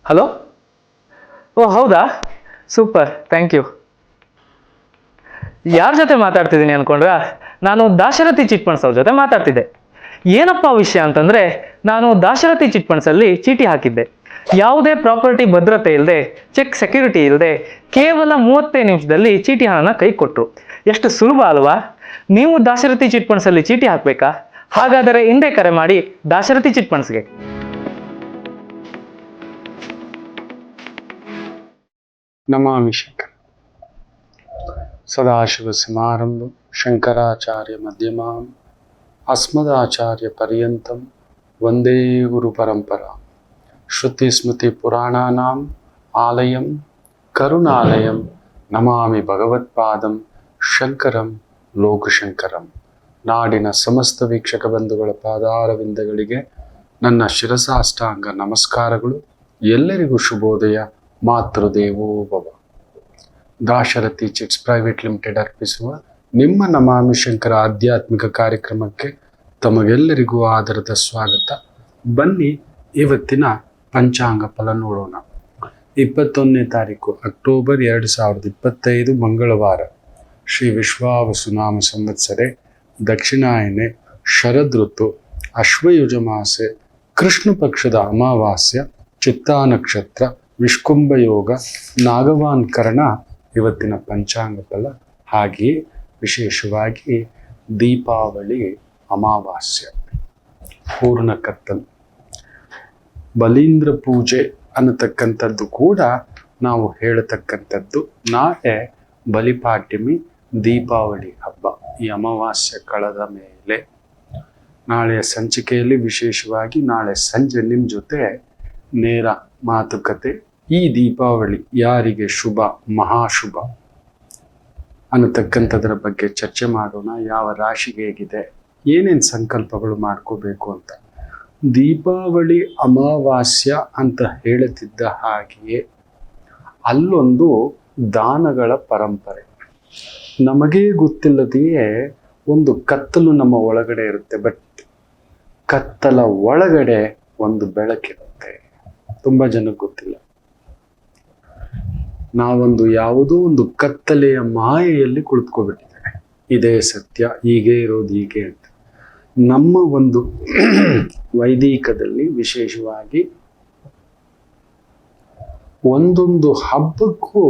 Hello. ಓ ಹೌದಾ, super, thank you. ಯಾರ ಜೊತೆ ಮಾತಾಡ್ತಿದ್ದೀನಿ ಅನ್ಕೊಂಡ್ರ? ನಾನು ದಾಶರಥಿ ಚಿಟ್ ಫಂಡ್ಸ್ ಅವ್ರ ಜೊತೆ ಮಾತಾಡ್ತಿದ್ದೆ. ಏನಪ್ಪ ವಿಷಯ ಅಂತಂದ್ರೆ, ನಾನು ದಾಶರಥಿ ಚಿಟ್ ಫಂಡ್ಸಲ್ಲಿ ಚೀಟಿ ಹಾಕಿದ್ದೆ. ಯಾವುದೇ ಪ್ರಾಪರ್ಟಿ ಭದ್ರತೆ ಇಲ್ಲದೆ, ಚೆಕ್ ಸೆಕ್ಯೂರಿಟಿ ಇಲ್ಲದೆ, ಕೇವಲ 35 ನಿಮಿಷದಲ್ಲಿ ಚೀಟಿ ಹಣನ ಕೈ ಕೊಟ್ಟರು. ಎಷ್ಟು ಸುಲಭ ಅಲ್ವಾ? ನೀವು ದಾಶರಥಿ ಚಿಟ್ ಫಂಡ್ಸಲ್ಲಿ ಚೀಟಿ ಹಾಕ್ಬೇಕಾ? ಹಾಗಾದರೆ ಹಿಂದೆ ಕರೆ ಮಾಡಿ ದಾಶರಥಿ ಚಿಟ್ ಫಂಡ್ಸ್ಗೆ. ನಮಾಮಿ ಶಂಕರ. ಸದಾಶಿವ ಸಮಾರಂಭ ಶಂಕರಾಚಾರ್ಯ ಮಧ್ಯಮಾಂ ಅಸ್ಮದಾಚಾರ್ಯ ಪರ್ಯಂತಂ ವಂದೇ ಗುರು ಪರಂಪರಾ. ಶ್ರುತಿ ಸ್ಮೃತಿ ಪುರಾಣಾನಾಂ ಆಲಯಂ ಕರುಣಾಲಯಂ ನಮಾಮಿ ಭಗವತ್ಪಾದಂ ಶಂಕರಂ ಲೋಕಶಂಕರಂ. ನಾಡಿನ ಸಮಸ್ತ ವೀಕ್ಷಕ ಬಂಧುಗಳ ಪಾದಾರವಿಂದಗಳಿಗೆ ನನ್ನ ಶಿರಸಾಷ್ಟಾಂಗ ನಮಸ್ಕಾರಗಳು. ಎಲ್ಲರಿಗೂ ಶುಭೋದಯ. ಮಾತೃದೇವೋ ಭವ. ದಾಶರಥಿ ಚಿಟ್ಸ್ ಪ್ರೈವೇಟ್ ಲಿಮಿಟೆಡ್ ಅರ್ಪಿಸುವ ನಿಮ್ಮ ನಮಾಮಿ ಶಂಕರ ಆಧ್ಯಾತ್ಮಿಕ ಕಾರ್ಯಕ್ರಮಕ್ಕೆ ತಮಗೆಲ್ಲರಿಗೂ ಆದರದ ಸ್ವಾಗತ. ಬನ್ನಿ ಇವತ್ತಿನ ಪಂಚಾಂಗ ಫಲ ನೋಡೋಣ. 21ನೇ ತಾರೀಕು ಅಕ್ಟೋಬರ್ 2025 ಮಂಗಳವಾರ. ಶ್ರೀ ವಿಶ್ವಾವಸುನಾಮ ಸಂವತ್ಸರೆ, ದಕ್ಷಿಣಾಯನೆ, ಶರದ್ ಋತು, ಅಶ್ವಯುಜ ಮಾಸೆ, ಕೃಷ್ಣ ಪಕ್ಷದ ಅಮಾವಾಸ್ಯ, ಚಿತ್ತಾ ನಕ್ಷತ್ರ, ವಿಷ್ಕುಂಭ ಯೋಗ, ನಾಗವಾನ್ ಕರ್ಣ ಇವತ್ತಿನ ಪಂಚಾಂಗ ಫಲ. ಹಾಗೆಯೇ ವಿಶೇಷವಾಗಿ ದೀಪಾವಳಿ ಅಮಾವಾಸ್ಯ, ಪೂರ್ಣ ಕತ್ತಲು, ಬಲೀಂದ್ರ ಪೂಜೆ ಅನ್ನತಕ್ಕಂಥದ್ದು ಕೂಡ ನಾವು ಹೇಳತಕ್ಕಂಥದ್ದು. ನಾಳೆ ಬಲಿಪಾಡ್ಯಮಿ, ದೀಪಾವಳಿ ಹಬ್ಬ. ಈ ಅಮಾವಾಸ್ಯ ಕಳೆದ ಮೇಲೆ ನಾಳೆಯ ಸಂಚಿಕೆಯಲ್ಲಿ ವಿಶೇಷವಾಗಿ ನಾಳೆ ಸಂಜೆ ನಿಮ್ಮ ಜೊತೆ ನೇರ ಮಾತುಕತೆ. ಈ ದೀಪಾವಳಿ ಯಾರಿಗೆ ಶುಭ, ಮಹಾಶುಭ ಅನ್ನತಕ್ಕಂಥದ್ರ ಬಗ್ಗೆ ಚರ್ಚೆ ಮಾಡೋಣ. ಯಾವ ರಾಶಿಗೆ ಹೇಗಿದೆ, ಏನೇನು ಸಂಕಲ್ಪಗಳು ಮಾಡ್ಕೋಬೇಕು ಅಂತ. ದೀಪಾವಳಿ ಅಮಾವಾಸ್ಯ ಅಂತ ಹೇಳುತ್ತಿದ್ದ ಹಾಗೆಯೇ ಅಲ್ಲೊಂದು ದಾನಗಳ ಪರಂಪರೆ. ನಮಗೇ ಗೊತ್ತಿಲ್ಲದೆಯೇ ಒಂದು ಕತ್ತಲು ನಮ್ಮ ಒಳಗಡೆ ಇರುತ್ತೆ. ಬಟ್ ಕತ್ತಲ ಒಳಗಡೆ ಒಂದು ಬೆಳಕಿರುತ್ತೆ. ತುಂಬ ಜನಕ್ಕೆ ಗೊತ್ತಿಲ್ಲ. ನಾವೊಂದು ಯಾವುದೋ ಒಂದು ಕತ್ತಲೆಯ ಮಾಯೆಯಲ್ಲಿ ಕುಳಿತುಕೊಬಿಟ್ಟಿದ್ದೇವೆ. ಇದೇ ಸತ್ಯ, ಹೀಗೆ ಇರೋದು ಹೀಗೆ ಅಂತ. ನಮ್ಮ ಒಂದು ವೈದಿಕದಲ್ಲಿ ವಿಶೇಷವಾಗಿ ಒಂದೊಂದು ಹಬ್ಬಕ್ಕೂ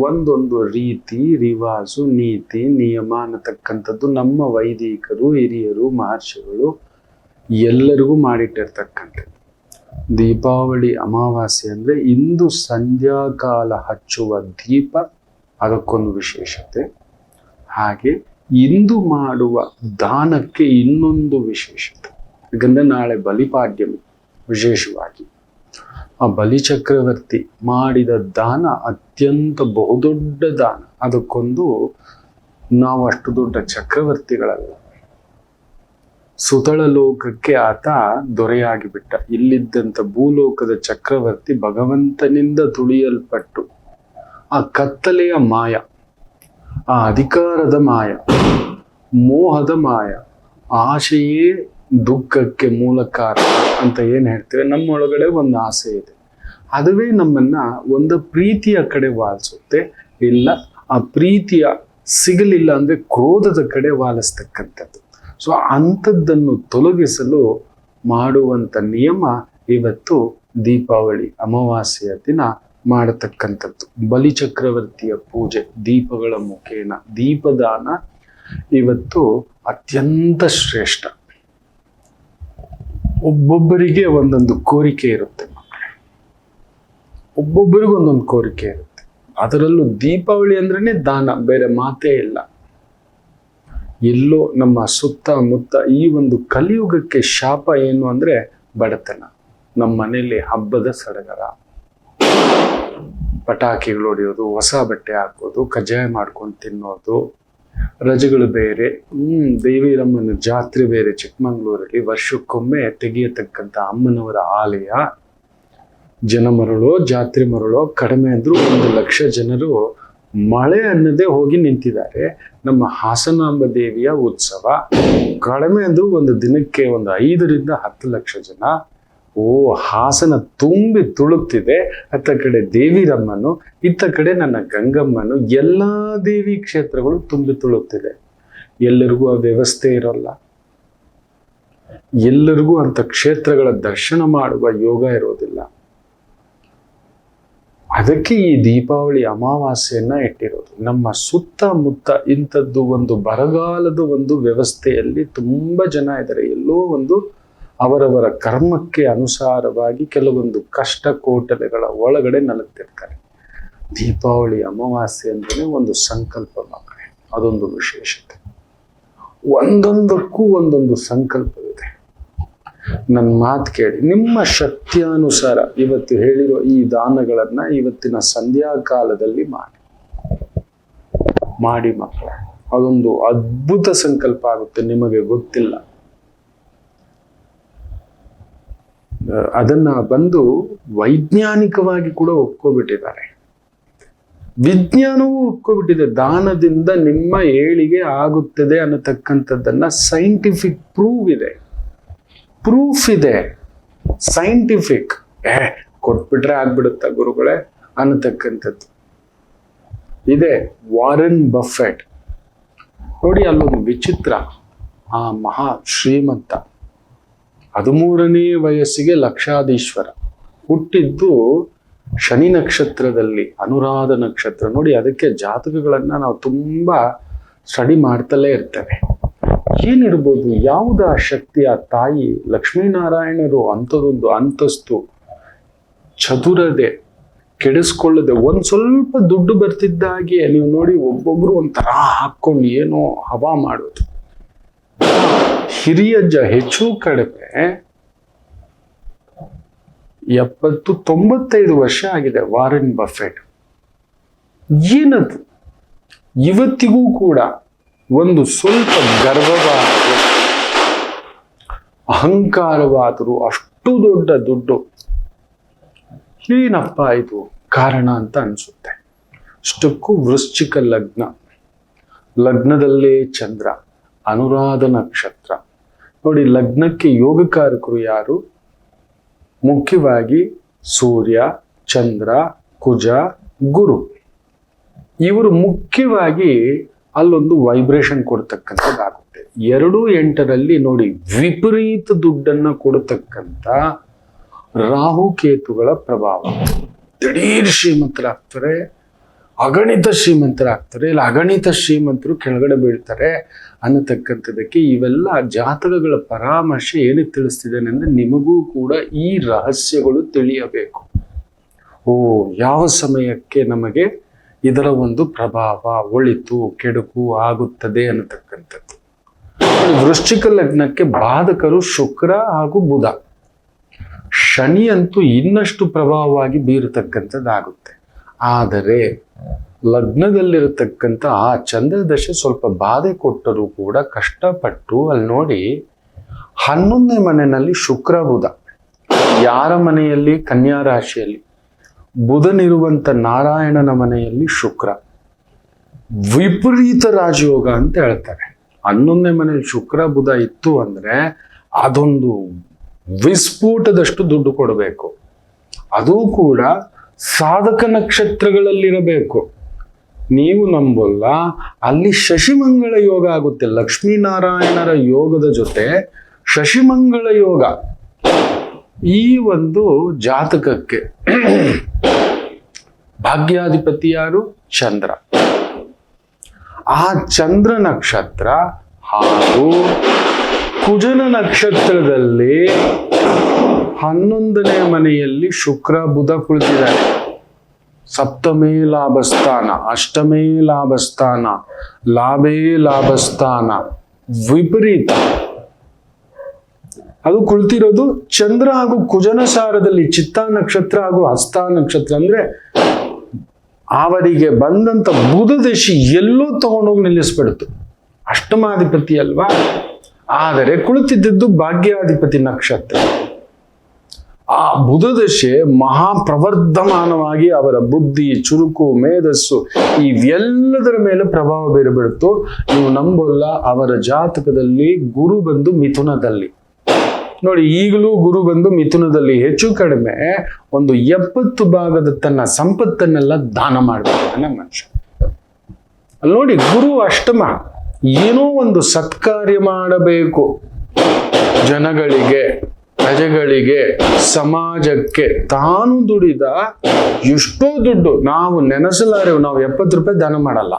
ಒಂದೊಂದು ರೀತಿ ರಿವಾಜು, ನೀತಿ, ನಿಯಮ ಅನ್ನತಕ್ಕಂಥದ್ದು ನಮ್ಮ ವೈದಿಕರು, ಹಿರಿಯರು, ಮಹರ್ಷಿಗಳು ಎಲ್ಲರಿಗೂ ಮಾಡಿಟ್ಟಿರ್ತಕ್ಕಂಥದ್ದು. ದೀಪಾವಳಿ ಅಮಾವಾಸ್ಯೆ ಅಂದರೆ ಇಂದು ಸಂಧ್ಯಾಕಾಲ ಹಚ್ಚುವ ದೀಪ, ಅದಕ್ಕೊಂದು ವಿಶೇಷತೆ. ಹಾಗೆ ಇಂದು ಮಾಡುವ ದಾನಕ್ಕೆ ಇನ್ನೊಂದು ವಿಶೇಷತೆ. ಯಾಕಂದರೆ ನಾಳೆ ಬಲಿಪಾಡ್ಯಮಿ. ವಿಶೇಷವಾಗಿ ಆ ಬಲಿಚಕ್ರವರ್ತಿ ಮಾಡಿದ ದಾನ ಅತ್ಯಂತ ಬಹುದೊಡ್ಡ ದಾನ. ಅದಕ್ಕೊಂದು ನಾವು ಅಷ್ಟು ದೊಡ್ಡ ಚಕ್ರವರ್ತಿಗಳಲ್ಲ. ಸುತಳ ಲೋಕಕ್ಕೆ ಆತ ದೊರೆಯಾಗಿ ಬಿಟ್ಟ. ಇಲ್ಲಿದ್ದಂಥ ಭೂಲೋಕದ ಚಕ್ರವರ್ತಿ ಭಗವಂತನಿಂದ ತುಳಿಯಲ್ಪಟ್ಟು ಆ ಕತ್ತಲೆಯ ಮಾಯ, ಆ ಅಧಿಕಾರದ ಮಾಯ, ಮೋಹದ ಮಾಯ, ಆಶೆಯೇ ದುಃಖಕ್ಕೆ ಮೂಲ ಕಾರಣ ಅಂತ ಏನು ಹೇಳ್ತೇವೆ. ನಮ್ಮೊಳಗಡೆ ಒಂದು ಆಸೆ ಇದೆ. ಅದುವೇ ನಮ್ಮನ್ನ ಒಂದು ಪ್ರೀತಿಯ ಕಡೆ ವಾಲಿಸುತ್ತೆ. ಇಲ್ಲ ಆ ಪ್ರೀತಿಯ ಸಿಗಲಿಲ್ಲ ಅಂದ್ರೆ ಕ್ರೋಧದ ಕಡೆ ವಾಲಿಸ್ತಕ್ಕಂಥದ್ದು. ಸೊ ಅಂಥದ್ದನ್ನು ತೊಲಗಿಸಲು ಮಾಡುವಂಥ ನಿಯಮ ಇವತ್ತು ದೀಪಾವಳಿ ಅಮಾವಾಸ್ಯೆಯ ದಿನ ಮಾಡತಕ್ಕಂಥದ್ದು. ಬಲಿಚಕ್ರವರ್ತಿಯ ಪೂಜೆ ದೀಪಗಳ ಮುಖೇನ, ದೀಪದಾನ ಇವತ್ತು ಅತ್ಯಂತ ಶ್ರೇಷ್ಠ. ಒಬ್ಬೊಬ್ಬರಿಗೆ ಒಂದೊಂದು ಕೋರಿಕೆ ಇರುತ್ತೆ ಮಕ್ಕಳೇ, ಒಬ್ಬೊಬ್ಬರಿಗೂ ಒಂದೊಂದು ಕೋರಿಕೆ ಇರುತ್ತೆ. ಅದರಲ್ಲೂ ದೀಪಾವಳಿ ಅಂದ್ರೇನೆ ದಾನ, ಬೇರೆ ಮಾತೇ ಇಲ್ಲ. ಎಲ್ಲೋ ನಮ್ಮ ಸುತ್ತಮುತ್ತ ಈ ಒಂದು ಕಲಿಯುಗಕ್ಕೆ ಶಾಪ ಏನು ಅಂದ್ರೆ ಬಡತನ. ನಮ್ಮ ಮನೆಯಲ್ಲಿ ಹಬ್ಬದ ಸಡಗರ, ಪಟಾಕಿಗಳು ಹೊಡೆಯೋದು, ಹೊಸ ಬಟ್ಟೆ ಹಾಕೋದು, ಕಜ್ಜಾಯ ಮಾಡ್ಕೊಂಡು ತಿನ್ನೋದು, ರಜೆಗಳು ಬೇರೆ. ದೇವಿರಮ್ಮನ ಜಾತ್ರೆ ಬೇರೆ ಚಿಕ್ಕಮಂಗ್ಳೂರಲ್ಲಿ ವರ್ಷಕ್ಕೊಮ್ಮೆ ತೆಗೆಯತಕ್ಕಂಥ ಅಮ್ಮನವರ ಆಲಯ. ಜನ ಮರಳೋ ಜಾತ್ರೆ ಮರಳೋ ಕಡಿಮೆ ಅಂದ್ರೂ 1,00,000 ಜನರು ಮಳೆ ಅನ್ನದೇ ಹೋಗಿ ನಿಂತಿದ್ದಾರೆ. ನಮ್ಮ ಹಾಸನಾಂಬ ದೇವಿಯ ಉತ್ಸವ ಕಡಿಮೆ ಅಂದ್ರೂ ಒಂದು ದಿನಕ್ಕೆ 5 ರಿಂದ 10 ಲಕ್ಷ ಜನ. ಹಾಸನ ತುಂಬಿ ತುಳುಕ್ತಿದೆ. ಅತ್ತ ಕಡೆ ದೇವಿರಮ್ಮನು, ಇತ್ತ ಕಡೆ ನನ್ನ ಗಂಗಮ್ಮನು, ಎಲ್ಲಾ ದೇವಿ ಕ್ಷೇತ್ರಗಳು ತುಂಬಿ ತುಳುಕ್ತಿದೆ. ಎಲ್ಲರಿಗೂ ಆ ವ್ಯವಸ್ಥೆ ಇರೋಲ್ಲ, ಎಲ್ಲರಿಗೂ ಅಂತ ಕ್ಷೇತ್ರಗಳ ದರ್ಶನ ಮಾಡುವ ಯೋಗ ಇರೋದಿಲ್ಲ. ಅದಕ್ಕೆ ಈ ದೀಪಾವಳಿ ಅಮಾವಾಸ್ಯೆಯನ್ನ ಇಟ್ಟಿರೋದು. ನಮ್ಮ ಸುತ್ತಮುತ್ತ ಇಂಥದ್ದು ಒಂದು ಬರಗಾಲದ ಒಂದು ವ್ಯವಸ್ಥೆಯಲ್ಲಿ ತುಂಬಾ ಜನ ಇದ್ದಾರೆ. ಎಲ್ಲೋ ಒಂದು ಅವರವರ ಕರ್ಮಕ್ಕೆ ಅನುಸಾರವಾಗಿ ಕೆಲವೊಂದು ಕಷ್ಟ ಕೋಟಲೆಗಳ ಒಳಗಡೆ ನಲುಗ್ತಿರ್ತಾರೆ. ದೀಪಾವಳಿ ಅಮಾವಾಸ್ಯೆ ಅಂದ್ರೆ ಒಂದು ಸಂಕಲ್ಪ ಮಕ್ಕಳೇ, ಅದೊಂದು ವಿಶೇಷತೆ. ಒಂದೊಂದಕ್ಕೂ ಒಂದೊಂದು ಸಂಕಲ್ಪವಿದೆ. ನನ್ನ ಮಾತು ಕೇಳಿ, ನಿಮ್ಮ ಶಕ್ತಿಯಾನುಸಾರ ಇವತ್ತು ಹೇಳಿರೋ ಈ ದಾನಗಳನ್ನ ಇವತ್ತಿನ ಸಂಧ್ಯಾ ಕಾಲದಲ್ಲಿ ಮಾಡಿ ಮಕ್ಕಳ, ಅದೊಂದು ಅದ್ಭುತ ಸಂಕಲ್ಪ ಆಗುತ್ತೆ. ನಿಮಗೆ ಗೊತ್ತಿಲ್ಲ, ಅದನ್ನ ಬಂದು ವೈಜ್ಞಾನಿಕವಾಗಿ ಕೂಡ ಒಪ್ಕೊಬಿಟ್ಟಿದ್ದಾರೆ. ವಿಜ್ಞಾನವೂ ಒಪ್ಕೊಬಿಟ್ಟಿದೆ. ದಾನದಿಂದ ನಿಮ್ಮ ಏಳಿಗೆ ಆಗುತ್ತದೆ ಅನ್ನತಕ್ಕಂಥದ್ದನ್ನ ಸೈಂಟಿಫಿಕ್ ಪ್ರೂಫ್ ಇದೆ. ಸೈಂಟಿಫಿಕ್ ಕೊಟ್ಬಿಟ್ರೆ ಆಗ್ಬಿಡುತ್ತ ಗುರುಗಳೇ ಅನ್ನತಕ್ಕಂಥದ್ದು ಇದೆ. ವಾರೆನ್ ಬಫೆಟ್ ನೋಡಿ, ಅಲ್ಲೊಂದು ವಿಚಿತ್ರ. ಆ ಮಹಾ ಶ್ರೀಮಂತ 13ನೇ ವಯಸ್ಸಿಗೆ ಲಕ್ಷಾಧೀಶ್ವರ, ಹುಟ್ಟಿದ್ದು ಶನಿ ನಕ್ಷತ್ರದಲ್ಲಿ, ಅನುರಾಧ ನಕ್ಷತ್ರ. ನೋಡಿ, ಅದಕ್ಕೆ ಜಾತಕಗಳನ್ನ ನಾವು ತುಂಬಾ ಸ್ಟಡಿ ಮಾಡ್ತಲೇ ಇರ್ತೇವೆ. ಏನಿರ್ಬೋದು, ಯಾವುದ ಶಕ್ತಿ ಆ ತಾಯಿ ಲಕ್ಷ್ಮೀನಾರಾಯಣರು ಅಂಥದೊಂದು ಅಂತಸ್ತು, ಚತುರತೆ, ಕೆಡಿಸ್ಕೊಳ್ಳದೆ ಒಂದ್ ಸ್ವಲ್ಪ ದುಡ್ಡು ಬರ್ತಿದ್ದಾಗೆ ನೀವು ನೋಡಿ ಒಬ್ಬೊಬ್ರು ಒಂಥರ ಹಾಕೊಂಡು ಏನೋ ಹವಾ ಮಾಡೋದು. ಹಿರಿಯಜ್ಜ ಹೆಚ್ಚು ಕಡಿಮೆ 70-95 ವರ್ಷ ಆಗಿದೆ ವಾರೆನ್ ಬಫೆಟ್. ಏನದು ಇವತ್ತಿಗೂ ಕೂಡ ಒಂದು ಸ್ವಲ್ಪ ಗರ್ವವಾದರೂ ಅಹಂಕಾರವಾದರೂ ಅಷ್ಟು ದೊಡ್ಡ ದುಡ್ಡು ಏನಪ್ಪ ಇದು ಕಾರಣ ಅಂತ ಅನ್ಸುತ್ತೆ. ಅಷ್ಟಕ್ಕೂ ವೃಶ್ಚಿಕ ಲಗ್ನದಲ್ಲೇ ಚಂದ್ರ, ಅನುರಾಧ ನಕ್ಷತ್ರ. ನೋಡಿ, ಲಗ್ನಕ್ಕೆ ಯೋಗಕಾರಕರು ಯಾರು? ಮುಖ್ಯವಾಗಿ ಸೂರ್ಯ, ಚಂದ್ರ, ಕುಜ, ಗುರು. ಇವರು ಮುಖ್ಯವಾಗಿ ಅಲ್ಲೊಂದು ವೈಬ್ರೇಷನ್ ಕೊಡ್ತಕ್ಕಂಥದ್ದಾಗುತ್ತೆ. 2-8ರಲ್ಲಿ ನೋಡಿ ವಿಪರೀತ ದುಡ್ಡನ್ನ ಕೊಡತಕ್ಕಂಥ ರಾಹುಕೇತುಗಳ ಪ್ರಭಾವ. ದಿಢೀರ್ ಶ್ರೀಮಂತರಾಗ್ತಾರೆ, ಅಗಣಿತ ಶ್ರೀಮಂತರಾಗ್ತಾರೆ, ಇಲ್ಲ ಅಗಣಿತ ಶ್ರೀಮಂತರು ಕೆಳಗಡೆ ಬೀಳ್ತಾರೆ ಅನ್ನತಕ್ಕಂಥದ್ದಕ್ಕೆ ಇವೆಲ್ಲ ಜಾತಕಗಳ ಪರಾಮರ್ಶೆ ಏನಕ್ಕೆ ತಿಳಿಸ್ತಿದ್ದೇನೆ ಅಂದ್ರೆ ನಿಮಗೂ ಕೂಡ ಈ ರಹಸ್ಯಗಳು ತಿಳಿಯಬೇಕು. ಯಾವ ಸಮಯಕ್ಕೆ ನಮಗೆ ಇದರ ಒಂದು ಪ್ರಭಾವ, ಒಳಿತು ಕೆಡುಕು ಆಗುತ್ತದೆ ಅನ್ನತಕ್ಕಂಥದ್ದು. ವೃಶ್ಚಿಕ ಲಗ್ನಕ್ಕೆ ಬಾಧಕರು ಶುಕ್ರ ಹಾಗೂ ಬುಧ. ಶನಿ ಅಂತೂ ಇನ್ನಷ್ಟು ಪ್ರಭಾವವಾಗಿ ಬೀರತಕ್ಕಂಥದ್ದಾಗುತ್ತೆ. ಆದರೆ ಲಗ್ನದಲ್ಲಿರತಕ್ಕಂಥ ಆ ಚಂದ್ರದಶೆ ಸ್ವಲ್ಪ ಬಾಧೆ ಕೊಟ್ಟರೂ ಕೂಡ ಕಷ್ಟಪಟ್ಟು ಅಲ್ಲಿ ನೋಡಿ 11ನೇ ಮನೆಯಲ್ಲಿ ಶುಕ್ರ ಬುಧ. ಯಾರ ಮನೆಯಲ್ಲಿ? ಕನ್ಯಾ ರಾಶಿಯಲ್ಲಿ. ಬುಧನಿರುವಂತ ನಾರಾಯಣನ ಮನೆಯಲ್ಲಿ ಶುಕ್ರ. ವಿಪರೀತ ರಾಜಯೋಗ ಅಂತ ಹೇಳ್ತಾರೆ. 11ನೇ ಮನೆಯಲ್ಲಿ ಶುಕ್ರ ಬುಧ ಇತ್ತು ಅಂದ್ರೆ ಅದೊಂದು ವಿಸ್ಫೋಟದಷ್ಟು ದುಡ್ಡು ಕೊಡಬೇಕು. ಅದು ಕೂಡ ಸಾಧಕ ನಕ್ಷತ್ರಗಳಲ್ಲಿರಬೇಕು. ನೀವು ನಂಬಲ್ಲ, ಅಲ್ಲಿ ಶಶಿಮಂಗಳ ಯೋಗ ಆಗುತ್ತೆ. ಲಕ್ಷ್ಮೀನಾರಾಯಣರ ಯೋಗದ ಜೊತೆ ಶಶಿಮಂಗಳ ಯೋಗ. ಈ ಒಂದು ಜಾತಕಕ್ಕೆ ಭಾಗ್ಯಾಧಿಪತಿ ಯಾರು? ಚಂದ್ರ. ಆ ಚಂದ್ರ ನಕ್ಷತ್ರ ಹಾಗೂ ಕುಜನ ನಕ್ಷತ್ರದಲ್ಲಿ 11ನೇ ಮನೆಯಲ್ಲಿ ಶುಕ್ರ ಬುಧ ಕುಳಿತಿದ್ದಾರೆ. ಸಪ್ತಮೇ ಲಾಭಸ್ಥಾನ, ಅಷ್ಟಮೇ ಲಾಭಸ್ಥಾನ, ಲಾಭೇ ಲಾಭಸ್ಥಾನ. ವಿಪರೀತ ಅದು ಕುಳಿತಿರೋದು ಚಂದ್ರ ಹಾಗೂ ಕುಜನ ಸಾರದಲ್ಲಿ. ಚಿತ್ತಾ ನಕ್ಷತ್ರ ಹಾಗೂ ಹಸ್ತ ನಕ್ಷತ್ರ ಅಂದ್ರೆ ಅವರಿಗೆ ಬಂದಂತ ಬುಧ ದಶೆ ಎಲ್ಲೋ ತಗೊಂಡೋಗಿ ನಿಲ್ಲಿಸ್ಬಿಡ್ತು. ಅಷ್ಟಮಾಧಿಪತಿ ಅಲ್ವಾ, ಆದರೆ ಕುಳಿತಿದ್ದದ್ದು ಭಾಗ್ಯಾಧಿಪತಿ ನಕ್ಷತ್ರ. ಆ ಬುಧ ದಶೆ ಮಹಾಪ್ರವರ್ಧಮಾನವಾಗಿ ಅವರ ಬುದ್ಧಿ, ಚುರುಕು, ಮೇಧಸ್ಸು ಇವೆಲ್ಲದರ ಮೇಲೆ ಪ್ರಭಾವ ಬೀರಬಿಡ್ತು. ನೀವು ನಂಬೋಲ್ಲ, ಅವರ ಜಾತಕದಲ್ಲಿ ಗುರು ಬಂದು ಮಿಥುನದಲ್ಲಿ. ನೋಡಿ, ಈಗಲೂ ಗುರು ಬಂದು ಮಿಥುನದಲ್ಲಿ ಹೆಚ್ಚು ಕಡಿಮೆ ಒಂದು 70% ತನ್ನ ಸಂಪತ್ತನ್ನೆಲ್ಲ ದಾನ ಮಾಡ್ಬಿಡ್ತಾನೆ ಮನುಷ್ಯ. ಅಲ್ಲಿ ನೋಡಿ, ಗುರು ಅಷ್ಟಮ, ಏನೋ ಒಂದು ಸತ್ಕಾರ್ಯ ಮಾಡಬೇಕು, ಜನಗಳಿಗೆ, ಪ್ರಜೆಗಳಿಗೆ, ಸಮಾಜಕ್ಕೆ ತಾನು ದುಡಿದ ಎಷ್ಟೋ ದುಡ್ಡು ನಾವು ನೆನೆಸಲಾರೆವು. ನಾವು 70 ರೂಪಾಯಿ ದಾನ ಮಾಡಲ್ಲ.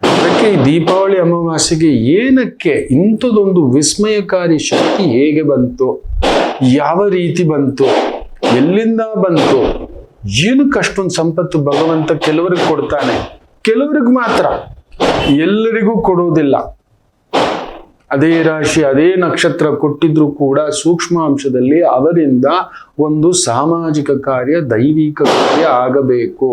ಅದಕ್ಕೆ ಈ ದೀಪಾವಳಿ ಅಮಾವಾಸ್ಯೆಗೆ ಏನಕ್ಕೆ ಇಂಥದೊಂದು ವಿಸ್ಮಯಕಾರಿ ಶಕ್ತಿ ಹೇಗೆ ಬಂತು, ಯಾವ ರೀತಿ ಬಂತು, ಎಲ್ಲಿಂದ ಬಂತು, ಏನಕ್ಕೆ ಅಷ್ಟೊಂದು ಸಂಪತ್ತು ಭಗವಂತ ಕೆಲವರಿಗೆ ಕೊಡ್ತಾನೆ, ಕೆಲವರಿಗೆ ಮಾತ್ರ, ಎಲ್ಲರಿಗೂ ಕೊಡೋದಿಲ್ಲ. ಅದೇ ರಾಶಿ ಅದೇ ನಕ್ಷತ್ರ ಕೊಟ್ಟಿದ್ರು ಕೂಡ ಸೂಕ್ಷ್ಮ ಅಂಶದಲ್ಲಿ ಅವರಿಂದ ಒಂದು ಸಾಮಾಜಿಕ ಕಾರ್ಯ, ದೈವಿಕ ಕಾರ್ಯ ಆಗಬೇಕು.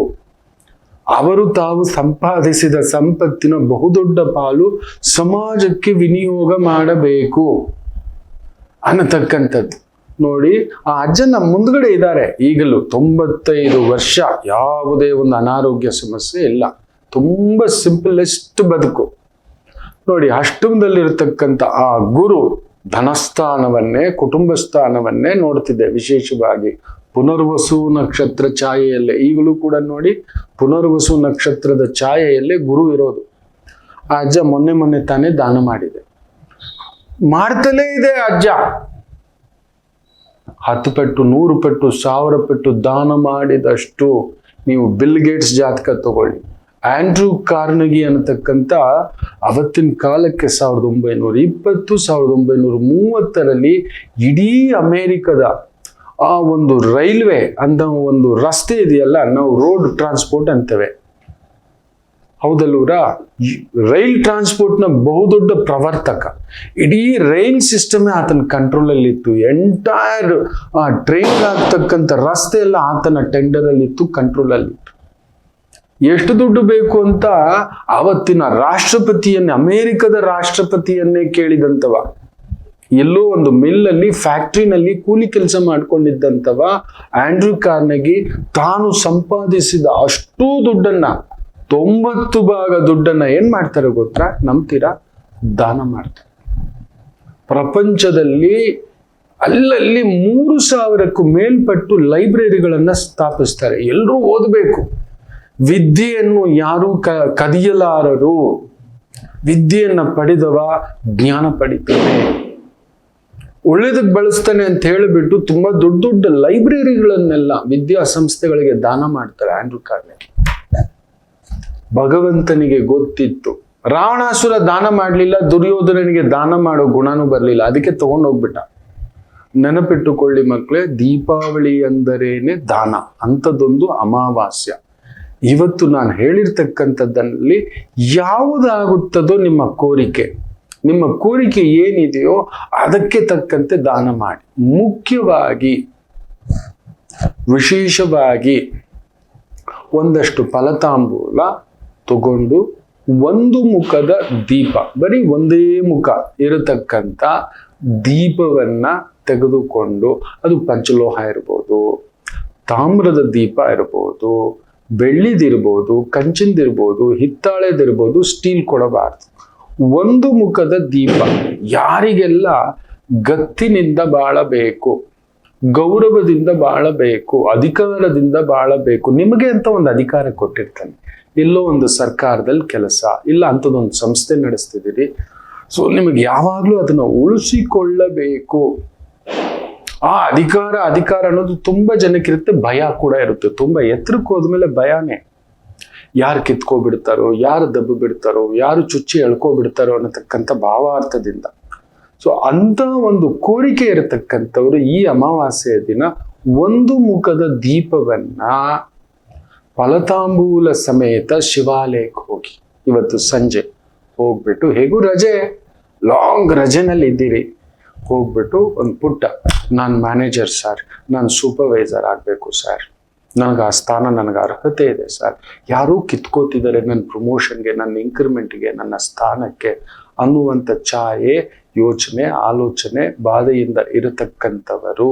ಅವರು ತಾವು ಸಂಪಾದಿಸಿದ ಸಂಪತ್ತಿನ ಬಹುದೊಡ್ಡ ಪಾಲು ಸಮಾಜಕ್ಕೆ ವಿನಿಯೋಗ ಮಾಡಬೇಕು ಅನ್ನತಕ್ಕಂಥದ್ದು. ನೋಡಿ, ಆ ಅಜ್ಜನ ಮುಂದ್ಗಡೆ ಇದ್ದಾರೆ ಈಗಲೂ, 95 ವರ್ಷ, ಯಾವುದೇ ಒಂದು ಅನಾರೋಗ್ಯ ಸಮಸ್ಯೆ ಇಲ್ಲ, ತುಂಬಾ ಸಿಂಪಲೆಸ್ಟ್ ಬದುಕು. ನೋಡಿ, ಅಷ್ಟಮದಲ್ಲಿರತಕ್ಕಂಥ ಆ ಗುರು ಧನಸ್ಥಾನವನ್ನೇ, ಕುಟುಂಬ ಸ್ಥಾನವನ್ನೇ ನೋಡ್ತಿದ್ದೆ. ವಿಶೇಷವಾಗಿ ಪುನರ್ವಸು ನಕ್ಷತ್ರ ಛಾಯೆಯಲ್ಲೇ, ಈಗಲೂ ಕೂಡ ನೋಡಿ ಪುನರ್ವಸು ನಕ್ಷತ್ರದ ಛಾಯೆಯಲ್ಲೇ ಗುರು ಇರೋದು. ಆ ಅಜ್ಜ ಮೊನ್ನೆ ತಾನೇ ದಾನ ಮಾಡಿದೆ, ಮಾಡ್ತಲೇ ಇದೆ ಅಜ್ಜ. 10 ಪಟ್ಟು, 100 ಪಟ್ಟು, 1000 ಪಟ್ಟು ದಾನ ಮಾಡಿದಷ್ಟು. ನೀವು ಬಿಲ್ ಗೇಟ್ಸ್ ಜಾತಕ ತಗೊಳ್ಳಿ, ಆಂಡ್ರೂ ಕಾರ್ನಗಿ ಅನ್ನತಕ್ಕಂಥ ಅವತ್ತಿನ ಕಾಲಕ್ಕೆ 1920, 1930ರಲ್ಲಿ ಇಡೀ ಅಮೆರಿಕದ ಆ ಒಂದು ರೈಲ್ವೆ ಅಂತ ಒಂದು ರಸ್ತೆ ಇದೆಯಲ್ಲ, ನಾವು ರೋಡ್ ಟ್ರಾನ್ಸ್ಪೋರ್ಟ್ ಅಂತೇವೆ, ಹೌದಲ್ವರಾ? ರೈಲ್ ಟ್ರಾನ್ಸ್ಪೋರ್ಟ್ನ ಬಹುದೊಡ್ಡ ಪ್ರವರ್ತಕ. ಇಡೀ ರೈಲ್ ಸಿಸ್ಟಮೇ ಆತನ ಕಂಟ್ರೋಲಲ್ಲಿ ಇತ್ತು. ಎಂಟೈರ್ ಟ್ರೈನ್ ಆಗ್ತಕ್ಕಂಥ ರಸ್ತೆ ಎಲ್ಲ ಆತನ ಟೆಂಡರ್ ಅಲ್ಲಿ ಇತ್ತು, ಕಂಟ್ರೋಲ್ ಅಲ್ಲಿ ಇತ್ತು. ಎಷ್ಟು ದುಡ್ಡು ಬೇಕು ಅಂತ ಅವತ್ತಿನ ರಾಷ್ಟ್ರಪತಿಯನ್ನೇ, ಅಮೆರಿಕದ ರಾಷ್ಟ್ರಪತಿಯನ್ನೇ ಕೇಳಿದಂತವ. ಎಲ್ಲೋ ಒಂದು ಮಿಲ್ಲಲ್ಲಿ, ಫ್ಯಾಕ್ಟ್ರಿನಲ್ಲಿ ಕೂಲಿ ಕೆಲಸ ಮಾಡ್ಕೊಂಡಿದ್ದಂತವ ಆಂಡ್ರೂ ಕಾರ್ನೆಗಿ ತಾನು ಸಂಪಾದಿಸಿದ ಅಷ್ಟೂ ದುಡ್ಡನ್ನ, 90% ದುಡ್ಡನ್ನ ಏನ್ ಮಾಡ್ತಾರೆ ಗೊತ್ತಾ? ನಂಬ್ತೀರಾ? ದಾನ ಮಾಡ್ತಾರೆ. ಪ್ರಪಂಚದಲ್ಲಿ ಅಲ್ಲಲ್ಲಿ 3000ಕ್ಕೂ ಮೇಲ್ಪಟ್ಟು ಲೈಬ್ರರಿಗಳನ್ನ ಸ್ಥಾಪಿಸ್ತಾರೆ. ಎಲ್ಲರೂ ಓದಬೇಕು. ವಿದ್ಯೆಯನ್ನು ಯಾರು ಕದಿಯಲಾರರು. ವಿದ್ಯೆಯನ್ನ ಪಡೆದವ ಜ್ಞಾನ ಪಡಿತಾನೆ, ಒಳ್ಳೇದಕ್ಕೆ ಬಳಸ್ತಾನೆ ಅಂತ ಹೇಳಿಬಿಟ್ಟು ತುಂಬಾ ದೊಡ್ಡ ದೊಡ್ಡ ಲೈಬ್ರರಿಗಳನ್ನೆಲ್ಲ ವಿದ್ಯಾಸಂಸ್ಥೆಗಳಿಗೆ ದಾನ ಮಾಡ್ತಾರೆ ಆಂಡ್ರೂ ಕಾರ್ನೆಗಿ. ಭಗವಂತನಿಗೆ ಗೊತ್ತಿತ್ತು, ರಾವಣಾಸುರ ದಾನ ಮಾಡ್ಲಿಲ್ಲ, ದುರ್ಯೋಧನನಿಗೆ ದಾನ ಮಾಡೋ ಗುಣನೂ ಬರ್ಲಿಲ್ಲ, ಅದಕ್ಕೆ ತಗೊಂಡೋಗ್ಬಿಟ್ಟ. ನೆನಪಿಟ್ಟುಕೊಳ್ಳಿ ಮಕ್ಕಳೇ, ದೀಪಾವಳಿ ಅಂದರೇನೆ ದಾನ, ಅಂಥದ್ದೊಂದು ಅಮಾವಾಸ್ಯ. ಇವತ್ತು ನಾನು ಹೇಳಿರ್ತಕ್ಕಂಥದ್ದಲ್ಲಿ ಯಾವುದಾಗುತ್ತದೋ ನಿಮ್ಮ ಕೋರಿಕೆ, ನಿಮ್ಮ ಕೋರಿಕೆ ಏನಿದೆಯೋ ಅದಕ್ಕೆ ತಕ್ಕಂತೆ ದಾನ ಮಾಡಿ. ಮುಖ್ಯವಾಗಿ ವಿಶೇಷವಾಗಿ ಒಂದಷ್ಟು ಫಲತಾಂಬೂಲ ತಗೊಂಡು, ಒಂದು ಮುಖದ ದೀಪ, ಬರೀ ಒಂದೇ ಮುಖ ಇರತಕ್ಕಂಥ ದೀಪವನ್ನ ತೆಗೆದುಕೊಂಡು, ಅದು ಪಂಚಲೋಹ ಇರ್ಬೋದು, ತಾಮ್ರದ ದೀಪ ಇರ್ಬೋದು, ಬೆಳ್ಳಿದಿರ್ಬೋದು, ಕಂಚಿಂದಿರ್ಬೋದು, ಹಿತ್ತಾಳೆದಿರ್ಬೋದು, ಸ್ಟೀಲ್ ಕೊಡಬಾರ್ದು. ಒಂದು ಮುಖದ ದೀಪ. ಯಾರಿಗೆಲ್ಲ ಗತ್ತಿನಿಂದ ಬಾಳಬೇಕು, ಗೌರವದಿಂದ ಬಾಳಬೇಕು, ಅಧಿಕಾರದಿಂದ ಬಾಳಬೇಕು, ನಿಮಗೆ ಅಂತ ಒಂದು ಅಧಿಕಾರ ಕೊಟ್ಟಿರ್ತಾನೆ. ಎಲ್ಲೋ ಒಂದು ಸರ್ಕಾರದಲ್ಲಿ ಕೆಲಸ ಇಲ್ಲ, ಅಂಥದ್ದೊಂದು ಸಂಸ್ಥೆ ನಡೆಸ್ತಿದ್ದೀರಿ. ಸೊ ನಿಮಗೆ ಯಾವಾಗಲೂ ಅದನ್ನ ಉಳಿಸಿಕೊಳ್ಳಬೇಕು. ಆ ಅಧಿಕಾರ ಅನ್ನೋದು ತುಂಬಾ ಜನಕ್ಕಿರುತ್ತೆ, ಭಯ ಕೂಡ ಇರುತ್ತೆ. ತುಂಬಾ ಎತ್ತರಕ್ಕೆ ಹೋದ್ಮೇಲೆ ಭಯನೇ. ಯಾರು ಕಿತ್ಕೊಬಿಡ್ತಾರೋ, ಯಾರು ದಬ್ಬು ಬಿಡ್ತಾರೋ, ಯಾರು ಚುಚ್ಚಿ ಎಳ್ಕೊಬಿಡ್ತಾರೋ ಅನ್ನತಕ್ಕಂಥ ಭಾವಾರ್ಥದಿಂದ. ಸೊ ಅಂತ ಒಂದು ಕೋರಿಕೆ ಇರತಕ್ಕಂಥವ್ರು ಈ ಅಮಾವಾಸ್ಯೆಯ ದಿನ ಒಂದು ಮುಖದ ದೀಪವನ್ನ ಫಲತಾಂಬೂಲ ಸಮೇತ ಶಿವಾಲಯಕ್ಕೆ ಹೋಗಿ, ಇವತ್ತು ಸಂಜೆ ಹೋಗ್ಬಿಟ್ಟು, ಹೇಗೂ ರಜೆ, ಲಾಂಗ್ ರಜೆನಲ್ಲಿ ಇದ್ದೀರಿ, ಹೋಗ್ಬಿಟ್ಟು ಒಂದು ಪುಟ್ಟ, ನಾನು ಮ್ಯಾನೇಜರ್ ಸರ್, ನಾನು ಸೂಪರ್ವೈಸರ್ ಆಗಬೇಕು ಸರ್, ನನಗೆ ಆ ಸ್ಥಾನ, ನನಗೆ ಅರ್ಹತೆ ಇದೆ ಸರ್, ಯಾರೂ ಕಿತ್ಕೋತಿದ್ದಾರೆ ನನ್ನ ಪ್ರಮೋಷನ್ಗೆ, ನನ್ನ ಇಂಕ್ರಿಮೆಂಟ್ಗೆ, ನನ್ನ ಸ್ಥಾನಕ್ಕೆ ಅನ್ನುವಂಥ ಛಾಯೆ, ಯೋಚನೆ, ಆಲೋಚನೆ, ಬಾಧೆಯಿಂದ ಇರತಕ್ಕಂಥವರು,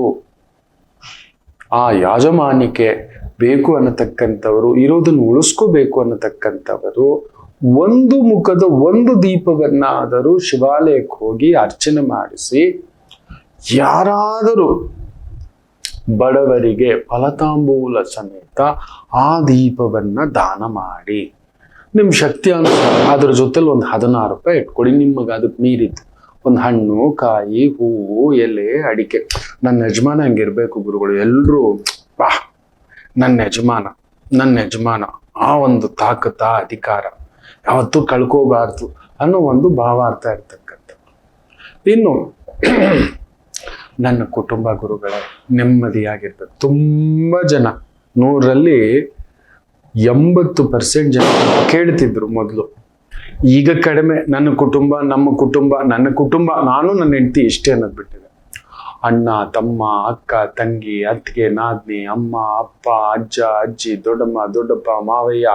ಆ ಯಾಜಮಾನ್ಯಕ್ಕೆ ಬೇಕು ಅನ್ನತಕ್ಕಂಥವರು, ಇರೋದನ್ನು ಉಳಿಸ್ಕೋಬೇಕು ಅನ್ನತಕ್ಕಂಥವರು ಒಂದು ಮುಖದ ಒಂದು ದೀಪವನ್ನಾದರೂ ಶಿವಾಲಯಕ್ಕೆ ಹೋಗಿ ಅರ್ಚನೆ ಮಾಡಿಸಿ, ಯಾರಾದರೂ ಬಡವರಿಗೆ ಫಲತಾಂಬೂಲ ಸಮೇತ ಆ ದೀಪವನ್ನ ದಾನ ಮಾಡಿ, ನಿಮ್ಮ ಶಕ್ತಿ ಅನುಸಾರ ಅದ್ರ ಜೊತೆಲಿ ಒಂದು 16 ರೂಪಾಯಿ ಇಟ್ಕೊಡಿ, ನಿಮಗೆ ಅದಕ್ಕೆ ಮೀರಿತ್ತು ಒಂದು ಹಣ್ಣು, ಕಾಯಿ, ಹೂವು, ಎಲೆ, ಅಡಿಕೆ. ನನ್ನ ಯಜಮಾನ ಹಂಗಿರ್ಬೇಕು ಗುರುಗಳು, ಎಲ್ಲರೂ ಬಾ ನನ್ನ ಯಜಮಾನ ಆ ಒಂದು ತಾಕತ, ಅಧಿಕಾರ ಯಾವತ್ತೂ ಕಳ್ಕೋಬಾರ್ದು ಅನ್ನೋ ಒಂದು ಭಾವಾರ್ಥ ಇರ್ತಕ್ಕಂಥ. ಇನ್ನು ನನ್ನ ಕುಟುಂಬ ಗುರುಗಳೇ ನೆಮ್ಮದಿಯಾಗಿರ್ಬೇಕು. ತುಂಬ ಜನ 100ರಲ್ಲಿ 80% ಜನ ಕೇಳ್ತಿದ್ರು ಮೊದಲು, ಈಗ ಕಡಿಮೆ. ನನ್ನ ಕುಟುಂಬ, ನನ್ನ ಕುಟುಂಬ, ನಾನು ನನ್ನ ಹೆಂಡತಿ ಇಷ್ಟೇ ಅನ್ನೋದು ಬಿಟ್ಟಿದೆ. ಅಣ್ಣ, ತಮ್ಮ, ಅಕ್ಕ, ತಂಗಿ, ಅತ್ತಿಗೆ, ನಾದ್ನಿ, ಅಮ್ಮ, ಅಪ್ಪ, ಅಜ್ಜ, ಅಜ್ಜಿ, ದೊಡ್ಡಪ್ಪ, ಮಾವಯ್ಯ,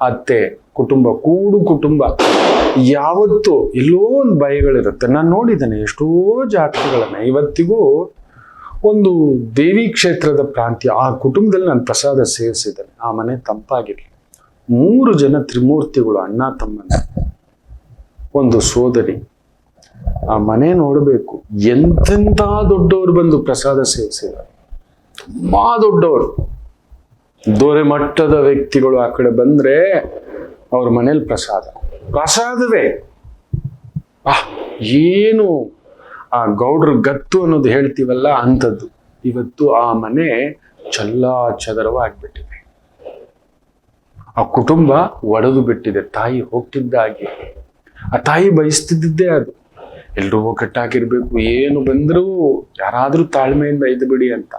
ಅತ್ತೆ, ಕುಟುಂಬ, ಕೂಡು ಕುಟುಂಬ. ಯಾವತ್ತೂ ಎಲ್ಲೋ ಒಂದು ಭಯಗಳಿರುತ್ತೆ. ನಾನು ನೋಡಿದ್ದೇನೆ ಎಷ್ಟೋ ಜಾತಕಗಳನ್ನ. ಇವತ್ತಿಗೂ ಒಂದು ದೇವಿ ಕ್ಷೇತ್ರದ ಪ್ರಾಂತ್ಯ, ಆ ಕುಟುಂಬದಲ್ಲಿ ನಾನು ಪ್ರಸಾದ ಸೇವಿಸಿದ್ದೇನೆ. ಆ ಮನೆ ತಂಪಾಗಿರ್ಲಿ. 3 ಜನ ತ್ರಿಮೂರ್ತಿಗಳು, ಅಣ್ಣ ತಮ್ಮನ, ಒಂದು ಸೋದರಿ. ಆ ಮನೆ ನೋಡಬೇಕು, ಎಂತೆಂಥ ದೊಡ್ಡವರು ಬಂದು ಪ್ರಸಾದ ಸೇವಿಸಿದ್ದಾರೆ. ತುಂಬಾ ದೊಡ್ಡವರು, ದೊರೆ ಮಟ್ಟದ ವ್ಯಕ್ತಿಗಳು ಆ ಕಡೆ ಬಂದ್ರೆ ಅವ್ರ ಮನೇಲಿ ಪ್ರಸಾದವೇ ಏನು ಆ ಗೌಡ್ರ ಗತ್ತು ಅನ್ನೋದು ಹೇಳ್ತೀವಲ್ಲ ಅಂಥದ್ದು. ಇವತ್ತು ಆ ಮನೆ ಚದರವಾಗ್ಬಿಟ್ಟಿದೆ. ಆ ಕುಟುಂಬ ಒಡೆದು ಬಿಟ್ಟಿದೆ. ತಾಯಿ ಹೋಗ್ತಿದ್ದಾಗೆ, ಆ ತಾಯಿ ಬಯಸ್ತಿದ್ದೇ ಅದು, ಎಲ್ರೂ ಒಗ್ಗಟ್ಟಾಗಿರ್ಬೇಕು, ಏನು ಬಂದರೂ ಯಾರಾದ್ರೂ ತಾಳ್ಮೆಯಿಂದ ಇದ್ದು ಬಿಡಿ ಅಂತ.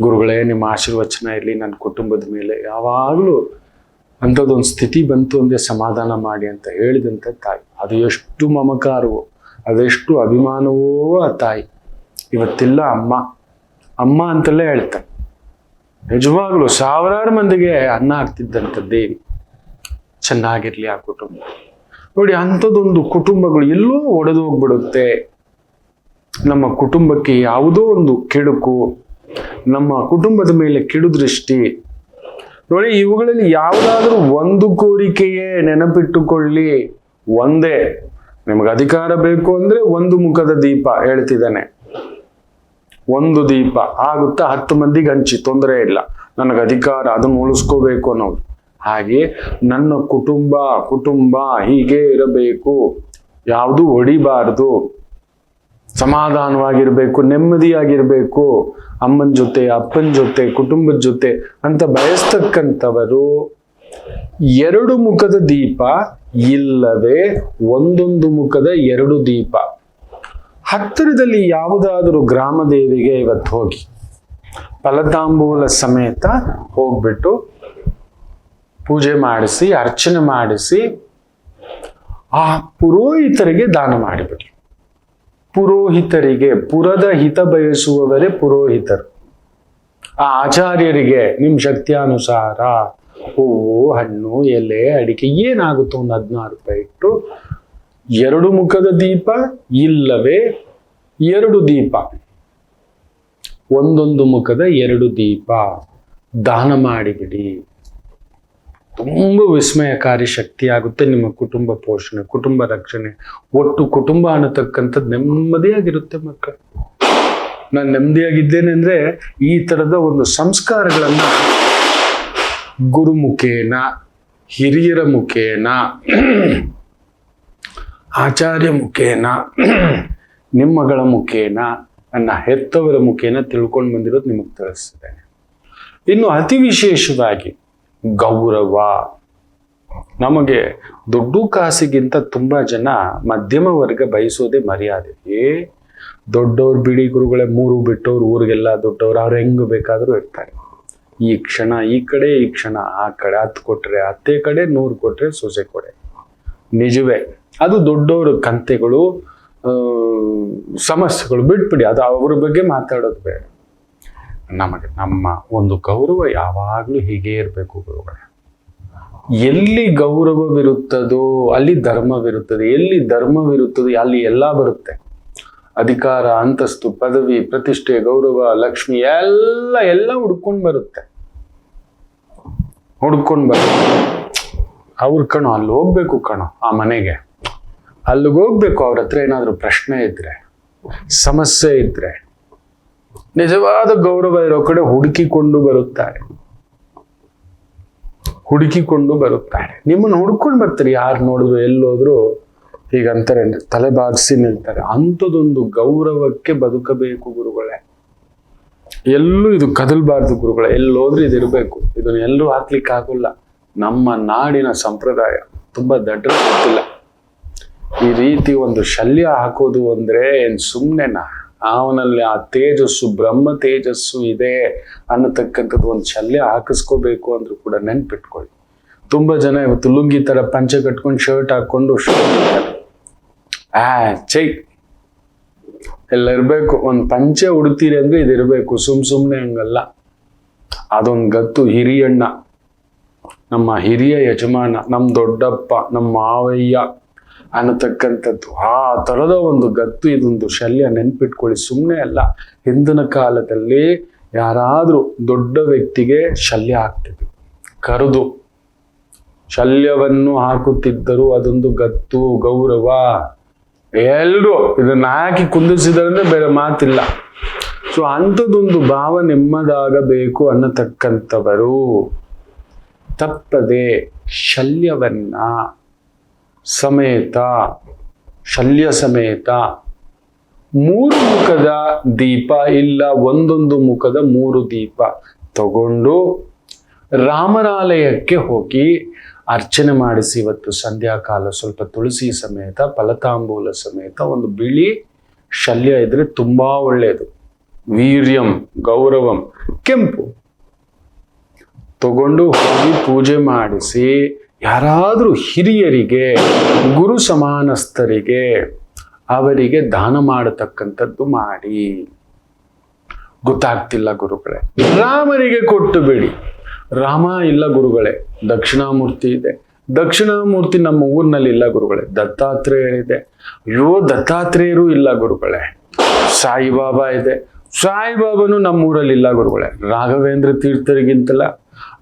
ಗುರುಗಳೇ, ನಿಮ್ಮ ಆಶೀರ್ವಚನ ಇರಲಿ ನನ್ನ ಕುಟುಂಬದ ಮೇಲೆ, ಯಾವಾಗಲೂ ಅಂಥದ್ದೊಂದು ಸ್ಥಿತಿ ಬಂತು ಅಂದರೆ ಸಮಾಧಾನ ಮಾಡಿ ಅಂತ ಹೇಳಿದಂಥ ತಾಯಿ. ಅದು ಎಷ್ಟು ಮಮಕಾರವೋ, ಅದೆಷ್ಟು ಅಭಿಮಾನವೋ ಆ ತಾಯಿ. ಇವತ್ತೆಲ್ಲ ಅಮ್ಮ ಅಂತಲೇ ಹೇಳ್ತಾರೆ. ನಿಜವಾಗ್ಲೂ 1000 ಮಂದಿಗೆ ಅನ್ನ ಹಾಕ್ತಿದ್ದಂಥ ದೇವಿ. ಚೆನ್ನಾಗಿರ್ಲಿ ಆ ಕುಟುಂಬ. ನೋಡಿ, ಅಂಥದ್ದೊಂದು ಕುಟುಂಬಗಳು ಎಲ್ಲೋ ಒಡೆದು ಹೋಗ್ಬಿಡುತ್ತೆ. ನಮ್ಮ ಕುಟುಂಬಕ್ಕೆ ಯಾವುದೋ ಒಂದು ಕೆಡುಕು, ನಮ್ಮ ಕುಟುಂಬದ ಮೇಲೆ ಕೆಡು ದೃಷ್ಟಿ. ನೋಡಿ, ಇವುಗಳಲ್ಲಿ ಯಾವುದಾದ್ರೂ ಒಂದು ಕೋರಿಕೆಯೇ ನೆನಪಿಟ್ಟುಕೊಳ್ಳಿ. ಒಂದೇ, ನಿಮಗೆ ಅಧಿಕಾರ ಬೇಕು ಅಂದ್ರೆ ಒಂದು ಮುಖದ ದೀಪ ಹೇಳ್ತಿದ್ದಾನೆ. ಒಂದು ದೀಪ ಆಗುತ್ತಾ 10 ಮಂದಿಗೆ ಹಂಚಿ, ತೊಂದರೆ ಇಲ್ಲ. ನನಗೆ ಅಧಿಕಾರ, ಅದನ್ನು ಉಳಿಸ್ಕೋಬೇಕು ಅನ್ನೋದು. ಹಾಗೆ ನನ್ನ ಕುಟುಂಬ ಹೀಗೆ ಇರಬೇಕು, ಯಾವುದು ಹೊಡಿಬಾರ್ದು, ಸಮಾಧಾನವಾಗಿರ್ಬೇಕು, ನೆಮ್ಮದಿಯಾಗಿರ್ಬೇಕು, ಅಮ್ಮನ ಜೊತೆ, ಅಪ್ಪನ ಜೊತೆ, ಕುಟುಂಬದ ಜೊತೆ ಅಂತ ಬಯಸ್ತಕ್ಕಂಥವರು 2 ಮುಖದ ದೀಪ ಇಲ್ಲವೇ ಒಂದೊಂದು ಮುಖದ 2 ದೀಪ. ಹತ್ತಿರದಲ್ಲಿ ಯಾವುದಾದರೂ ಗ್ರಾಮ ದೇವಿಗೆ ಇವತ್ತು ಹೋಗಿ ಫಲತಾಂಬೂಲ ಸಮೇತ ಹೋಗ್ಬಿಟ್ಟು ಪೂಜೆ ಮಾಡಿಸಿ, ಅರ್ಚನೆ ಮಾಡಿಸಿ, ಆ ಪುರೋಹಿತರಿಗೆ ದಾನ ಮಾಡಿಬಿಡಿ. ಪುರೋಹಿತರಿಗೆ, ಪುರದ ಹಿತ ಬಯಸುವವರೇ ಪುರೋಹಿತರು. ಆ ಆಚಾರ್ಯರಿಗೆ ನಿಮ್ಮ ಶಕ್ತಿಯಾನುಸಾರ ಹೂವು, ಹಣ್ಣು, ಎಲೆ, ಅಡಿಕೆ ಏನಾಗುತ್ತೋ ಒಂದು 16 ರೂಪಾಯಿ ಇಟ್ಟು 2 ಮುಖದ ದೀಪ ಇಲ್ಲವೇ 2 ದೀಪ, ಒಂದೊಂದು ಮುಖದ 2 ದೀಪ ದಾನ ಮಾಡಿಬಿಡಿ. ತುಂಬ ವಿಸ್ಮಯಕಾರಿ ಶಕ್ತಿ ಆಗುತ್ತೆ ನಿಮ್ಮ ಕುಟುಂಬ ಪೋಷಣೆ, ಕುಟುಂಬ ರಕ್ಷಣೆ. ಒಟ್ಟು ಕುಟುಂಬ ಅನ್ನತಕ್ಕಂಥದ್ದು ನೆಮ್ಮದಿಯಾಗಿರುತ್ತೆ ಮಕ್ಕಳು. ನಾನು ನೆಮ್ಮದಿಯಾಗಿದ್ದೇನೆ ಅಂದ್ರೆ ಈ ತರದ ಒಂದು ಸಂಸ್ಕಾರಗಳನ್ನ ಗುರುಮುಖೇನ, ಹಿರಿಯರ ಮುಖೇನ, ಆಚಾರ್ಯ ಮುಖೇನ, ನಿಮ್ಮಗಳ ಮುಖೇನ, ನನ್ನ ಹೆತ್ತವರ ಮುಖೇನ ತಿಳ್ಕೊಂಡು ಬಂದಿರೋದು ನಿಮಗೆ ತಿಳಿಸ್ತೇನೆ. ಇನ್ನು ಅತಿ ವಿಶೇಷವಾಗಿ ಗೌರವ. ನಮಗೆ ದುಡ್ಡು ಕಾಸಿಗಿಂತ ತುಂಬಾ ಜನ ಮಧ್ಯಮ ವರ್ಗ ಬಯಸೋದೇ ಮರ್ಯಾದೆ. ದೊಡ್ಡವ್ರು ಬಿಡಿ ಗುರುಗಳೇ, 3 ಬಿಟ್ಟವ್ರು ಊರಿಗೆಲ್ಲ ದೊಡ್ಡವ್ರು, ಅವ್ರು ಹೆಂಗ್ ಬೇಕಾದ್ರೂ ಇರ್ತಾರೆ. ಈ ಕ್ಷಣ ಈ ಕಡೆ, ಈ ಕ್ಷಣ ಆ ಕಡೆ. 10 ಕೊಟ್ರೆ ಅತ್ತೆ ಕಡೆ, 100 ಕೊಟ್ರೆ ಸೊಸೆ ಕೊಡೆ. ನಿಜವೇ, ಅದು ದೊಡ್ಡವ್ರ ಕಂತೆಗಳು, ಸಮಸ್ಯೆಗಳು ಬಿಟ್ಬಿಡಿ, ಅದು ಅವ್ರ ಬಗ್ಗೆ ಮಾತಾಡೋದು ಬೇಡ. ನಮಗೆ ನಮ್ಮ ಒಂದು ಗೌರವ ಯಾವಾಗಲೂ ಹೀಗೆ ಇರಬೇಕು ಗುರುಗಳೇ. ಎಲ್ಲಿ ಗೌರವವಿರುತ್ತದೋ ಅಲ್ಲಿ ಧರ್ಮವಿರುತ್ತದೆ, ಎಲ್ಲಿ ಧರ್ಮವಿರುತ್ತದೆ ಅಲ್ಲಿ ಎಲ್ಲ ಬರುತ್ತೆ. ಅಧಿಕಾರ, ಅಂತಸ್ತು, ಪದವಿ, ಪ್ರತಿಷ್ಠೆ, ಗೌರವ, ಲಕ್ಷ್ಮಿ ಎಲ್ಲ ಹುಡ್ಕೊಂಡು ಬರುತ್ತೆ. ಅವ್ರ ಕಣೋ ಅಲ್ಲಿ ಹೋಗ್ಬೇಕು ಕಣೋ, ಆ ಮನೆಗೆ ಅಲ್ಲಿಗೆ ಹೋಗ್ಬೇಕು. ಅವ್ರ ಹತ್ರ ಏನಾದ್ರು ಪ್ರಶ್ನೆ ಇದ್ರೆ, ಸಮಸ್ಯೆ ಇದ್ರೆ, ನಿಜವಾದ ಗೌರವ ಇರೋ ಕಡೆ ಹುಡುಕಿಕೊಂಡು ಬರುತ್ತಾರೆ. ನಿಮ್ಮನ್ನು ಹುಡ್ಕೊಂಡು ಬರ್ತಾರೆ. ಯಾರು ನೋಡಿದ್ರು ಎಲ್ಲೋದ್ರು ಹೀಗಂತಾರೆ, ತಲೆ ಬಾಗಿಸಿ ನಿಲ್ತಾರೆ. ಅಂಥದ್ದೊಂದು ಗೌರವಕ್ಕೆ ಬದುಕಬೇಕು ಗುರುಗಳೇ. ಎಲ್ಲೂ ಇದು ಕದಲ್ಬಾರ್ದು ಗುರುಗಳೇ. ಎಲ್ಲೋದ್ರೂ ಇದಿರ್ಬೇಕು. ಇದನ್ನ ಎಲ್ಲರೂ ಹಾಕ್ಲಿಕ್ಕೆ ಆಗೋಲ್ಲ. ನಮ್ಮ ನಾಡಿನ ಸಂಪ್ರದಾಯ ತುಂಬಾ ದಡ್ರ ಗೊತ್ತಿಲ್ಲ. ಈ ರೀತಿ ಒಂದು ಶಲ್ಯ ಹಾಕೋದು ಅಂದ್ರೆ ಏನ್ ಸುಮ್ನೆನಾ? ಅವನಲ್ಲಿ ಆ ತೇಜಸ್ಸು, ಬ್ರಹ್ಮ ತೇಜಸ್ಸು ಇದೆ ಅನ್ನತಕ್ಕಂಥದ್ದು ಒಂದು ಶಲ್ಯ ಹಾಕಿಸ್ಕೋಬೇಕು ಅಂದ್ರೂ ಕೂಡ ನೆನ್ಪಿಟ್ಕೊಳ್ಳಿ. ತುಂಬಾ ಜನ ಇವತ್ತು ಲುಂಗಿ ತರ ಪಂಚೆ ಕಟ್ಕೊಂಡು ಶರ್ಟ್ ಹಾಕೊಂಡು ಚೈ ಎಲ್ಲ ಇರ್ಬೇಕು. ಒಂದು ಪಂಚೆ ಉಡ್ತೀರಿ ಅಂದ್ರೆ ಇದಿರ್ಬೇಕು. ಸುಮ್ನೆ ಹಂಗಲ್ಲ. ಅದೊಂದು ಗತ್ತು. ಹಿರಿಯಣ್ಣ, ನಮ್ಮ ಹಿರಿಯ ಯಜಮಾನ, ನಮ್ಮ ದೊಡ್ಡಪ್ಪ, ನಮ್ಮ ಮಾವಯ್ಯ ಅನ್ನತಕ್ಕಂಥದ್ದು ಆ ತರದ ಒಂದು ಗತ್ತು. ಇದೊಂದು ಶಲ್ಯ, ನೆನ್ಪಿಟ್ಕೊಳ್ಳಿ. ಸುಮ್ಮನೆ ಅಲ್ಲ. ಹಿಂದಿನ ಕಾಲದಲ್ಲಿ ಯಾರಾದ್ರೂ ದೊಡ್ಡ ವ್ಯಕ್ತಿಗೆ ಶಲ್ಯ ಹಾಕ್ತಿದ್ರು, ಕರೆದು ಶಲ್ಯವನ್ನು ಹಾಕುತ್ತಿದ್ದರು. ಅದೊಂದು ಗತ್ತು, ಗೌರವ. ಎಲ್ರು ಇದನ್ನ ಹಾಕಿ ಕುಂದಿಸಿದ್ರೆ ಬೇರೆ ಮಾತಿಲ್ಲ. ಸೊ ಅಂಥದ್ದೊಂದು ಭಾವ ನೆಮ್ಮದಾಗಬೇಕು ಅನ್ನತಕ್ಕಂಥವರು ತಪ್ಪದೆ ಶಲ್ಯವನ್ನ ಶಲ್ಯ ಸಮೇತ 3 ಮುಖದ ದೀಪ ಇಲ್ಲ ಒಂದೊಂದು ಮುಖದ 3 ದೀಪ ತಗೊಂಡು ರಾಮನಾಲಯಕ್ಕೆ ಹೋಗಿ ಅರ್ಚನೆ ಮಾಡಿಸಿ. ಇವತ್ತು ಸಂಧ್ಯಾಕಾಲ ಸ್ವಲ್ಪ ತುಳಸಿ ಸಮೇತ, ಫಲತಾಂಬೂಲ ಸಮೇತ ಒಂದು ಬಿಳಿ ಶಲ್ಯ ಇದ್ರೆ ತುಂಬಾ ಒಳ್ಳೆಯದು. ವೀರ್ಯಂ, ಗೌರವಂ, ಕೆಂಪು ತಗೊಂಡು ಹೋಗಿ ಪೂಜೆ ಮಾಡಿಸಿ, ಯಾರಾದ್ರೂ ಹಿರಿಯರಿಗೆ, ಗುರು ಸಮಾನಸ್ಥರಿಗೆ ಅವರಿಗೆ ದಾನ ಮಾಡತಕ್ಕಂಥದ್ದು ಮಾಡಿ. ಗೊತ್ತಾಗ್ತಿಲ್ಲ ಗುರುಗಳೇ, ರಾಮರಿಗೆ ಕೊಟ್ಟು ಬಿಡಿ. ರಾಮ ಇಲ್ಲ ಗುರುಗಳೇ, ದಕ್ಷಿಣಾಮೂರ್ತಿ ಇದೆ. ದಕ್ಷಿಣಾಮೂರ್ತಿ ನಮ್ಮ ಊರಿನಲ್ಲಿ ಇಲ್ಲ ಗುರುಗಳೇ. ದತ್ತಾತ್ರೇಯ ಇದೆ. ಅಯ್ಯೋ ದತ್ತಾತ್ರೇಯರು ಇಲ್ಲ ಗುರುಗಳೇ. ಸಾಯಿಬಾಬಾ ಇದೆ. ಸಾಯಿಬಾಬಾನು ನಮ್ಮೂರಲ್ಲಿ ಇಲ್ಲ ಗುರುಗಳೇ. ರಾಘವೇಂದ್ರ ತೀರ್ಥರಿಗಿಂತಲ್ಲ.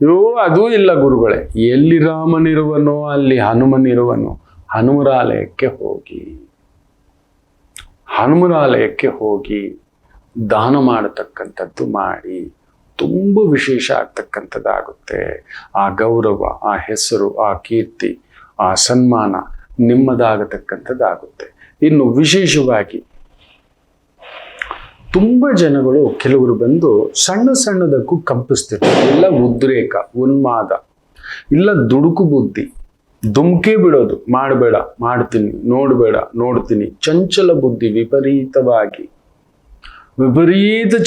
ಅಯ್ಯೋ ಅದೂ ಇಲ್ಲ ಗುರುಗಳೇ. ಎಲ್ಲಿ ರಾಮನಿರುವನೋ ಅಲ್ಲಿ ಹನುಮನಿರುವನೋ. ಹನುಮರಾಲಯಕ್ಕೆ ಹೋಗಿ ದಾನ ಮಾಡತಕ್ಕಂಥದ್ದು ಮಾಡಿ. ತುಂಬ ವಿಶೇಷ ಆಗ್ತಕ್ಕಂಥದ್ದಾಗುತ್ತೆ. ಆ ಗೌರವ, ಆ ಹೆಸರು, ಆ ಕೀರ್ತಿ, ಆ ಸನ್ಮಾನ ನಿಮ್ಮದಾಗತಕ್ಕಂಥದ್ದಾಗುತ್ತೆ. ಇನ್ನು ವಿಶೇಷವಾಗಿ ತುಂಬ ಜನಗಳು ಕೆಲವರು ಬಂದು ಸಣ್ಣದಕ್ಕೂ ಕಂಪಿಸ್ತಿರ್ತಾರೆ. ಇಲ್ಲ ಉದ್ರೇಕ, ಉನ್ಮಾದ, ಇಲ್ಲ ದುಡುಕು ಬುದ್ಧಿ, ಧುಮ್ಕೆ ಬಿಡೋದು. ಮಾಡಬೇಡ, ಮಾಡ್ತೀನಿ, ನೋಡಬೇಡ, ನೋಡ್ತೀನಿ. ಚಂಚಲ ಬುದ್ಧಿ, ವಿಪರೀತ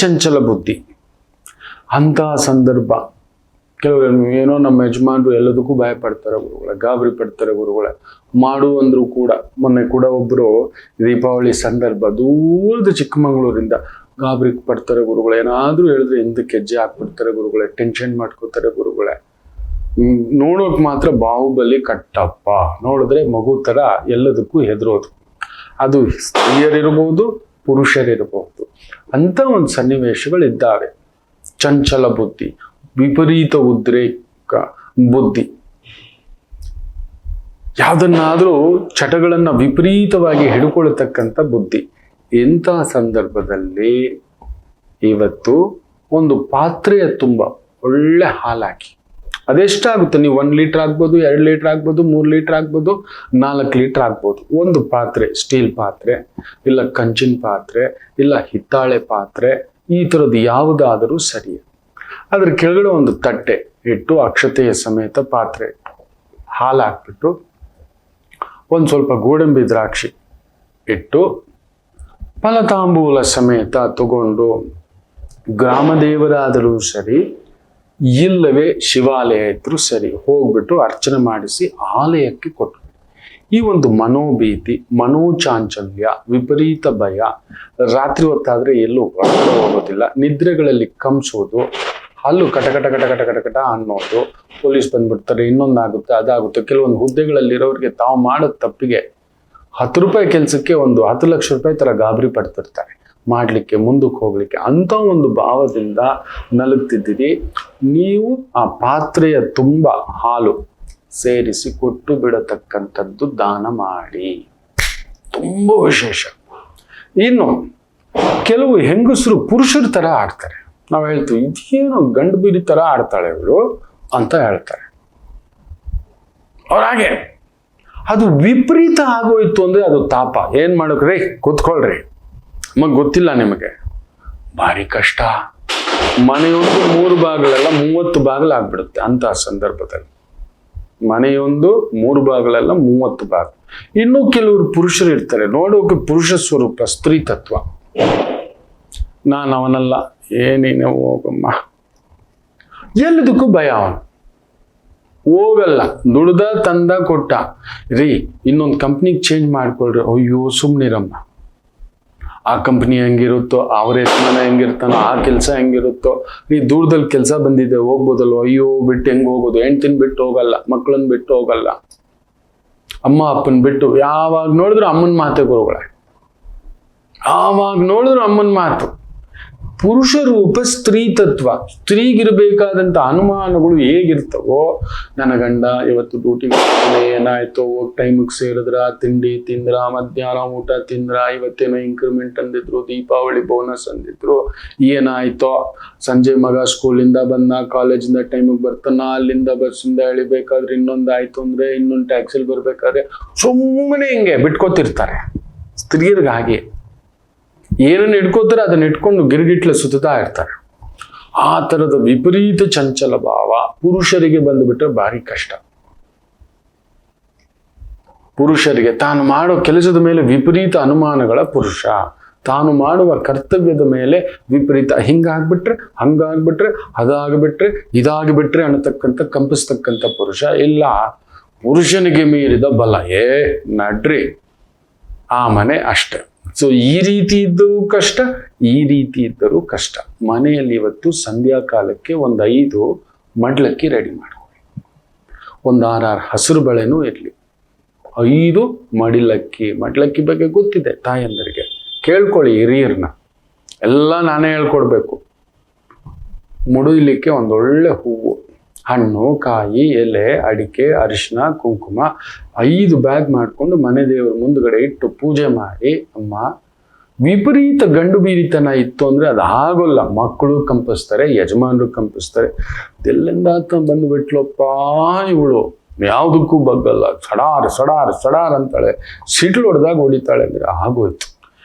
ಚಂಚಲ ಬುದ್ಧಿ. ಅಂತಹ ಸಂದರ್ಭ ಕೆಲವರು ಏನೋ ನಮ್ಮ ಯಜಮಾನರು ಎಲ್ಲದಕ್ಕೂ ಭಯ ಪಡ್ತಾರೆ ಗುರುಗಳೇ, ಗಾಬರಿ ಪಡ್ತಾರೆ ಗುರುಗಳೇ. ಮಾಡು ಅಂದ್ರು ಕೂಡ. ಮೊನ್ನೆ ಕೂಡ ಒಬ್ರು ದೀಪಾವಳಿ ಸಂದರ್ಭ ದೂರದ ಚಿಕ್ಕಮಗಳೂರಿಂದ ಗಾಬರಿ ಪಡ್ತಾರೆ ಗುರುಗಳೇ. ಏನಾದ್ರೂ ಹೇಳಿದ್ರೆ ಹಿಂದಕ್ಕೆ ಹೆಜ್ಜೆ ಹಾಕ್ಬಿಡ್ತಾರೆ ಗುರುಗಳೇ. ಟೆನ್ಷನ್ ಮಾಡ್ಕೋತಾರೆ ಗುರುಗಳೇ. ನೋಡೋಕ್ ಮಾತ್ರ ಬಾಹುಬಲಿ ಕಟ್ಟಪ್ಪ, ನೋಡಿದ್ರೆ ಮಗು ತರ ಎಲ್ಲದಕ್ಕೂ ಹೆದರೋದು. ಅದು ಸ್ತ್ರೀಯರಿರ್ಬೋದು, ಪುರುಷರಿರಬಹುದು. ಅಂತ ಒಂದು ಸನ್ನಿವೇಶಗಳಿದ್ದಾವೆ. ಚಂಚಲ ಬುದ್ಧಿ, ವಿಪರೀತ ಉದ್ರೇಕ ಬುದ್ಧಿ. ಯಾವುದನ್ನಾದ್ರೂ ಚಟಗಳನ್ನ ವಿಪರೀತವಾಗಿ ಹಿಡ್ಕೊಳ್ತಕ್ಕಂಥ ಬುದ್ಧಿ. ಇಂತಹ ಸಂದರ್ಭದಲ್ಲಿ ಇವತ್ತು ಒಂದು ಪಾತ್ರೆಯ ತುಂಬ ಒಳ್ಳೆ ಹಾಲಾಕಿ, ಅದೆಷ್ಟಾಗುತ್ತೆ? ನೀವು 1 ಲೀಟರ್ ಆಗ್ಬೋದು, 2 ಲೀಟರ್ ಆಗ್ಬೋದು, 3 ಲೀಟರ್ ಆಗ್ಬೋದು, 4 ಲೀಟರ್ ಆಗ್ಬೋದು. ಒಂದು ಪಾತ್ರೆ, ಸ್ಟೀಲ್ ಪಾತ್ರೆ, ಇಲ್ಲ ಕಂಚಿನ ಪಾತ್ರೆ, ಇಲ್ಲ ಹಿತ್ತಾಳೆ ಪಾತ್ರೆ, ಈ ಥರದ್ದು ಯಾವುದಾದರೂ ಸರಿ. ಅದ್ರ ಕೆಳಗಡೆ ಒಂದು ತಟ್ಟೆ ಇಟ್ಟು ಅಕ್ಷತೆಯ ಸಮೇತ ಪಾತ್ರೆ ಹಾಲು ಹಾಕ್ಬಿಟ್ಟು ಒಂದು ಸ್ವಲ್ಪ ಗೋಡಂಬಿ ದ್ರಾಕ್ಷಿ ಇಟ್ಟು ಫಲತಾಂಬೂಲ ಸಮೇತ ತಗೊಂಡು ಗ್ರಾಮದೇವರಾದರೂ ಸರಿ, ಇಲ್ಲವೇ ಶಿವಾಲಯ ಇದ್ರೂ ಸರಿ, ಹೋಗ್ಬಿಟ್ಟು ಅರ್ಚನೆ ಮಾಡಿಸಿ ಆಲಯಕ್ಕೆ ಕೊಟ್ಟು. ಈ ಒಂದು ಮನೋಭೀತಿ, ಮನೋಚಾಂಚಲ್ಯ, ವಿಪರೀತ ಭಯ, ರಾತ್ರಿ ಹೊತ್ತಾದ್ರೆ ಎಲ್ಲೂ ಹೊರಗಡೆ ಹೋಗೋದಿಲ್ಲ, ನಿದ್ರೆಗಳಲ್ಲಿ ಕಂಸೋದು, ಹಲ್ಲು ಕಟಕಟ ಕಟಕಟ ಕಟಕಟ ಅನ್ನೋದು, ಪೊಲೀಸ್ ಬಂದ್ಬಿಡ್ತಾರೆ, ಇನ್ನೊಂದಾಗುತ್ತೆ ಅದಾಗುತ್ತೆ. ಕೆಲವೊಂದು ಹುದ್ದೆಗಳಲ್ಲಿರೋರಿಗೆ ತಾವು ಮಾಡೋ ತಪ್ಪಿಗೆ 10 ರೂಪಾಯಿ ಕೆಲಸಕ್ಕೆ ಒಂದು 10 ಲಕ್ಷ ರೂಪಾಯಿ ತರ ಗಾಬರಿ ಪಡ್ತಿರ್ತಾರೆ ಮಾಡ್ಲಿಕ್ಕೆ, ಮುಂದಕ್ಕೆ ಹೋಗ್ಲಿಕ್ಕೆ. ಅಂತ ಒಂದು ಭಾವದಿಂದ ನಲುಗ್ತಿದ್ದೀರಿ ನೀವು. ಆ ಪಾತ್ರೆಯ ತುಂಬ ಹಾಲು ಸೇರಿಸಿ ಕೊಟ್ಟು ಬಿಡತಕ್ಕಂಥದ್ದು ದಾನ ಮಾಡಿ, ತುಂಬ ವಿಶೇಷ. ಇನ್ನು ಕೆಲವು ಹೆಂಗಸರು ಪುರುಷರ ತರ ಆಡ್ತಾರೆ. ನಾವು ಹೇಳ್ತೀವಿ ಇದೇನು ಗಂಡು ಬೀರಿ ತರ ಆಡ್ತಾಳೆ ಇವಳು ಅಂತ ಹೇಳ್ತಾರೆ. ಅವ್ರಾಗೆ ಅದು ವಿಪರೀತ ಆಗೋಯ್ತು ಅಂದ್ರೆ ಅದು ತಾಪ. ಏನ್ ಮಾಡೋಕ್ರಿ, ಕೂತ್ಕೊಳ್ರಿ, ನಮಗ್ ಗೊತ್ತಿಲ್ಲ ನಿಮಗೆ, ಭಾರಿ ಕಷ್ಟ. ಮನೆಯೊಂದು 3 ಭಾಗಲೆಲ್ಲ 30 ಬಾಗಿಲು ಆಗ್ಬಿಡುತ್ತೆ ಅಂತ ಸಂದರ್ಭದಲ್ಲಿ. ಮನೆಯೊಂದು 3 ಭಾಗಲೆಲ್ಲ 30 ಬಾಗಿಲು. ಇನ್ನೂ ಕೆಲವರು ಪುರುಷರು ಇರ್ತಾರೆ, ನೋಡೋಕೆ ಪುರುಷ ಸ್ವರೂಪ, ಸ್ತ್ರೀ ತತ್ವ. ನಾನು ಅವನಲ್ಲ, ಏನೇನೆ ಹೋಗಮ್ಮ, ಎಲ್ಲದಕ್ಕೂ ಭಯ. ಅವನು ಹೋಗಲ್ಲ, ದುಡ್ದ ತಂದ ಕೊಟ್ಟ, ರೀ ಇನ್ನೊಂದು ಕಂಪ್ನಿಗೆ ಚೇಂಜ್ ಮಾಡ್ಕೊಳ್ರಿ, ಅಯ್ಯೋ ಸುಮ್ನಿರಮ್ಮ, ಆ ಕಂಪ್ನಿ ಹೆಂಗಿರುತ್ತೋ, ಅವ್ರ ಯಜಮಾನ ಹೆಂಗಿರ್ತಾನೋ, ಆ ಕೆಲಸ ಹೆಂಗಿರುತ್ತೋ, ನೀ ದೂರದಲ್ಲಿ ಕೆಲಸ ಬಂದಿದೆ ಹೋಗ್ಬೋದಲ್ವ, ಅಯ್ಯೋ ಬಿಟ್ಟು ಹೆಂಗ್ ಹೋಗೋದು, ಹೆಂಡ್ತಿನ ಬಿಟ್ಟು ಹೋಗಲ್ಲ, ಮಕ್ಕಳನ್ನ ಬಿಟ್ಟು ಹೋಗಲ್ಲ, ಅಮ್ಮ ಅಪ್ಪನ ಬಿಟ್ಟು. ಯಾವಾಗ ನೋಡಿದ್ರು ಅಮ್ಮನ ಮಾತೆ ಗುರುಗಳೇ, ಯಾವಾಗ ನೋಡಿದ್ರು ಅಮ್ಮನ ಮಾತು. ಪುರುಷ ರೂಪ ಸ್ತ್ರೀ ತತ್ವ. ಸ್ತ್ರೀಗಿರ್ಬೇಕಾದಂತ ಅನುಮಾನಗಳು ಹೇಗಿರ್ತವೋ, ನನ್ನ ಗಂಡ ಇವತ್ತು ಡ್ಯೂಟಿಗೆ ಏನಾಯ್ತೋ, ಟೈಮಿಗೆ ಸೇರಿದ್ರ, ತಿಂಡಿ ತಿಂದ್ರ, ಮಧ್ಯಾಹ್ನ ಊಟ ತಿಂದ್ರ, ಇವತ್ತೇನೋ ಇಂಕ್ರಿಮೆಂಟ್ ಅಂದಿದ್ರು, ದೀಪಾವಳಿ ಬೋನಸ್ ಅಂದಿದ್ರು, ಏನಾಯ್ತೋ, ಸಂಜೆ ಮಗ ಸ್ಕೂಲಿಂದ ಬಂದ, ಕಾಲೇಜಿಂದ ಟೈಮಿಗೆ ಬರ್ತಾನ, ಅಲ್ಲಿಂದ ಬಸ್ಸಿಂದ ಎಳಿಬೇಕಾದ್ರೆ ಇನ್ನೊಂದಾಯ್ತು ಅಂದ್ರೆ, ಇನ್ನೊಂದು ಟ್ಯಾಕ್ಸಿಲಿ ಬರ್ಬೇಕಾದ್ರೆ ಸುಮ್ಮನೆ ಹಿಂಗೆ ಬಿಟ್ಕೋತಿರ್ತಾರೆ. ಸ್ತ್ರೀಯರಿಗೆ ಹಾಗೆ ಏನನ್ನ ಇಟ್ಕೋತಾರೆ ಅದನ್ನ ಇಟ್ಕೊಂಡು ಗಿರಿಗಿಟ್ಲೆ ಸುತ್ತಾ ಇರ್ತಾರೆ. ಆ ತರದ ವಿಪರೀತ ಚಂಚಲ ಭಾವ ಪುರುಷರಿಗೆ ಬಂದುಬಿಟ್ರೆ ಭಾರಿ ಕಷ್ಟ. ಪುರುಷರಿಗೆ ತಾನು ಮಾಡೋ ಕೆಲಸದ ಮೇಲೆ ವಿಪರೀತ ಅನುಮಾನಗಳ ಪುರುಷ, ತಾನು ಮಾಡುವ ಕರ್ತವ್ಯದ ಮೇಲೆ ವಿಪರೀತ, ಹಿಂಗಾಗ್ಬಿಟ್ರೆ ಹಂಗಾಗ್ಬಿಟ್ರೆ, ಅದಾಗ್ಬಿಟ್ರೆ ಇದಾಗ್ಬಿಟ್ರೆ ಅನ್ನತಕ್ಕಂಥ ಕಂಪಿಸ್ತಕ್ಕಂಥ ಪುರುಷ. ಇಲ್ಲ, ಪುರುಷನಿಗೆ ಮೀರಿದ ಬಲ, ನಡ್ರಿ ಆ ಮನೆ ಅಷ್ಟೆ. ಸೊ ಈ ರೀತಿ ಇದ್ದರೂ ಕಷ್ಟ, ಈ ರೀತಿ ಇದ್ದರೂ ಕಷ್ಟ. ಮನೆಯಲ್ಲಿ ಇವತ್ತು ಸಂಧ್ಯಾ ಕಾಲಕ್ಕೆ ಒಂದು 5 ಮಡ್ಲಕ್ಕಿ ರೆಡಿ ಮಾಡ್ಕೊಳ್ಳಿ, ಒಂದು 6 ಹಸಿರು ಬಳೆನೂ ಇರಲಿ, 5 ಮಡಿಲಕ್ಕಿ. ಮಡ್ಲಕ್ಕಿ ಬಗ್ಗೆ ಗೊತ್ತಿದೆ ತಾಯಂದರಿಗೆ, ಕೇಳ್ಕೊಳ್ಳಿ ಹಿರಿಯರ್ನ, ಎಲ್ಲ ನಾನೇ ಹೇಳ್ಕೊಡ್ಬೇಕು. ಮುಡಿಲಿಕ್ಕೆ ಒಂದೊಳ್ಳೆ ಹೂವು, ಹಣ್ಣು, ಕಾಯಿ, ಎಲೆ, ಅಡಿಕೆ, ಅರಿಶಿನ, ಕುಂಕುಮ 5 ಬ್ಯಾಗ್ ಮಾಡಿಕೊಂಡು ಮನೆ ದೇವರ ಮುಂದ್ಗಡೆ ಇಟ್ಟು ಪೂಜೆ ಮಾಡಿ. ಅಮ್ಮ, ವಿಪರೀತ ಗಂಡು ಬೀರಿತನ ಇತ್ತು ಅಂದ್ರೆ ಅದು ಆಗೋಲ್ಲ. ಮಕ್ಕಳು ಕಂಪಿಸ್ತಾರೆ, ಯಜಮಾನರು ಕಂಪಿಸ್ತಾರೆ. ಇದೆಲ್ಲಿಂದ ಬಂದುಬಿಟ್ಲಪ್ಪ ಇವಳು, ಯಾವುದಕ್ಕೂ ಬಗ್ಗಲ್ಲ, ಸಡಾರ್ ಸಡಾರ್ ಸಡಾರ್ ಅಂತಾಳೆ, ಸಿಟ್ಲು ಹೊಡೆದಾಗ ಹೊಡಿತಾಳೆ ಅಂದ್ರೆ ಆಗೋಯ್ತು.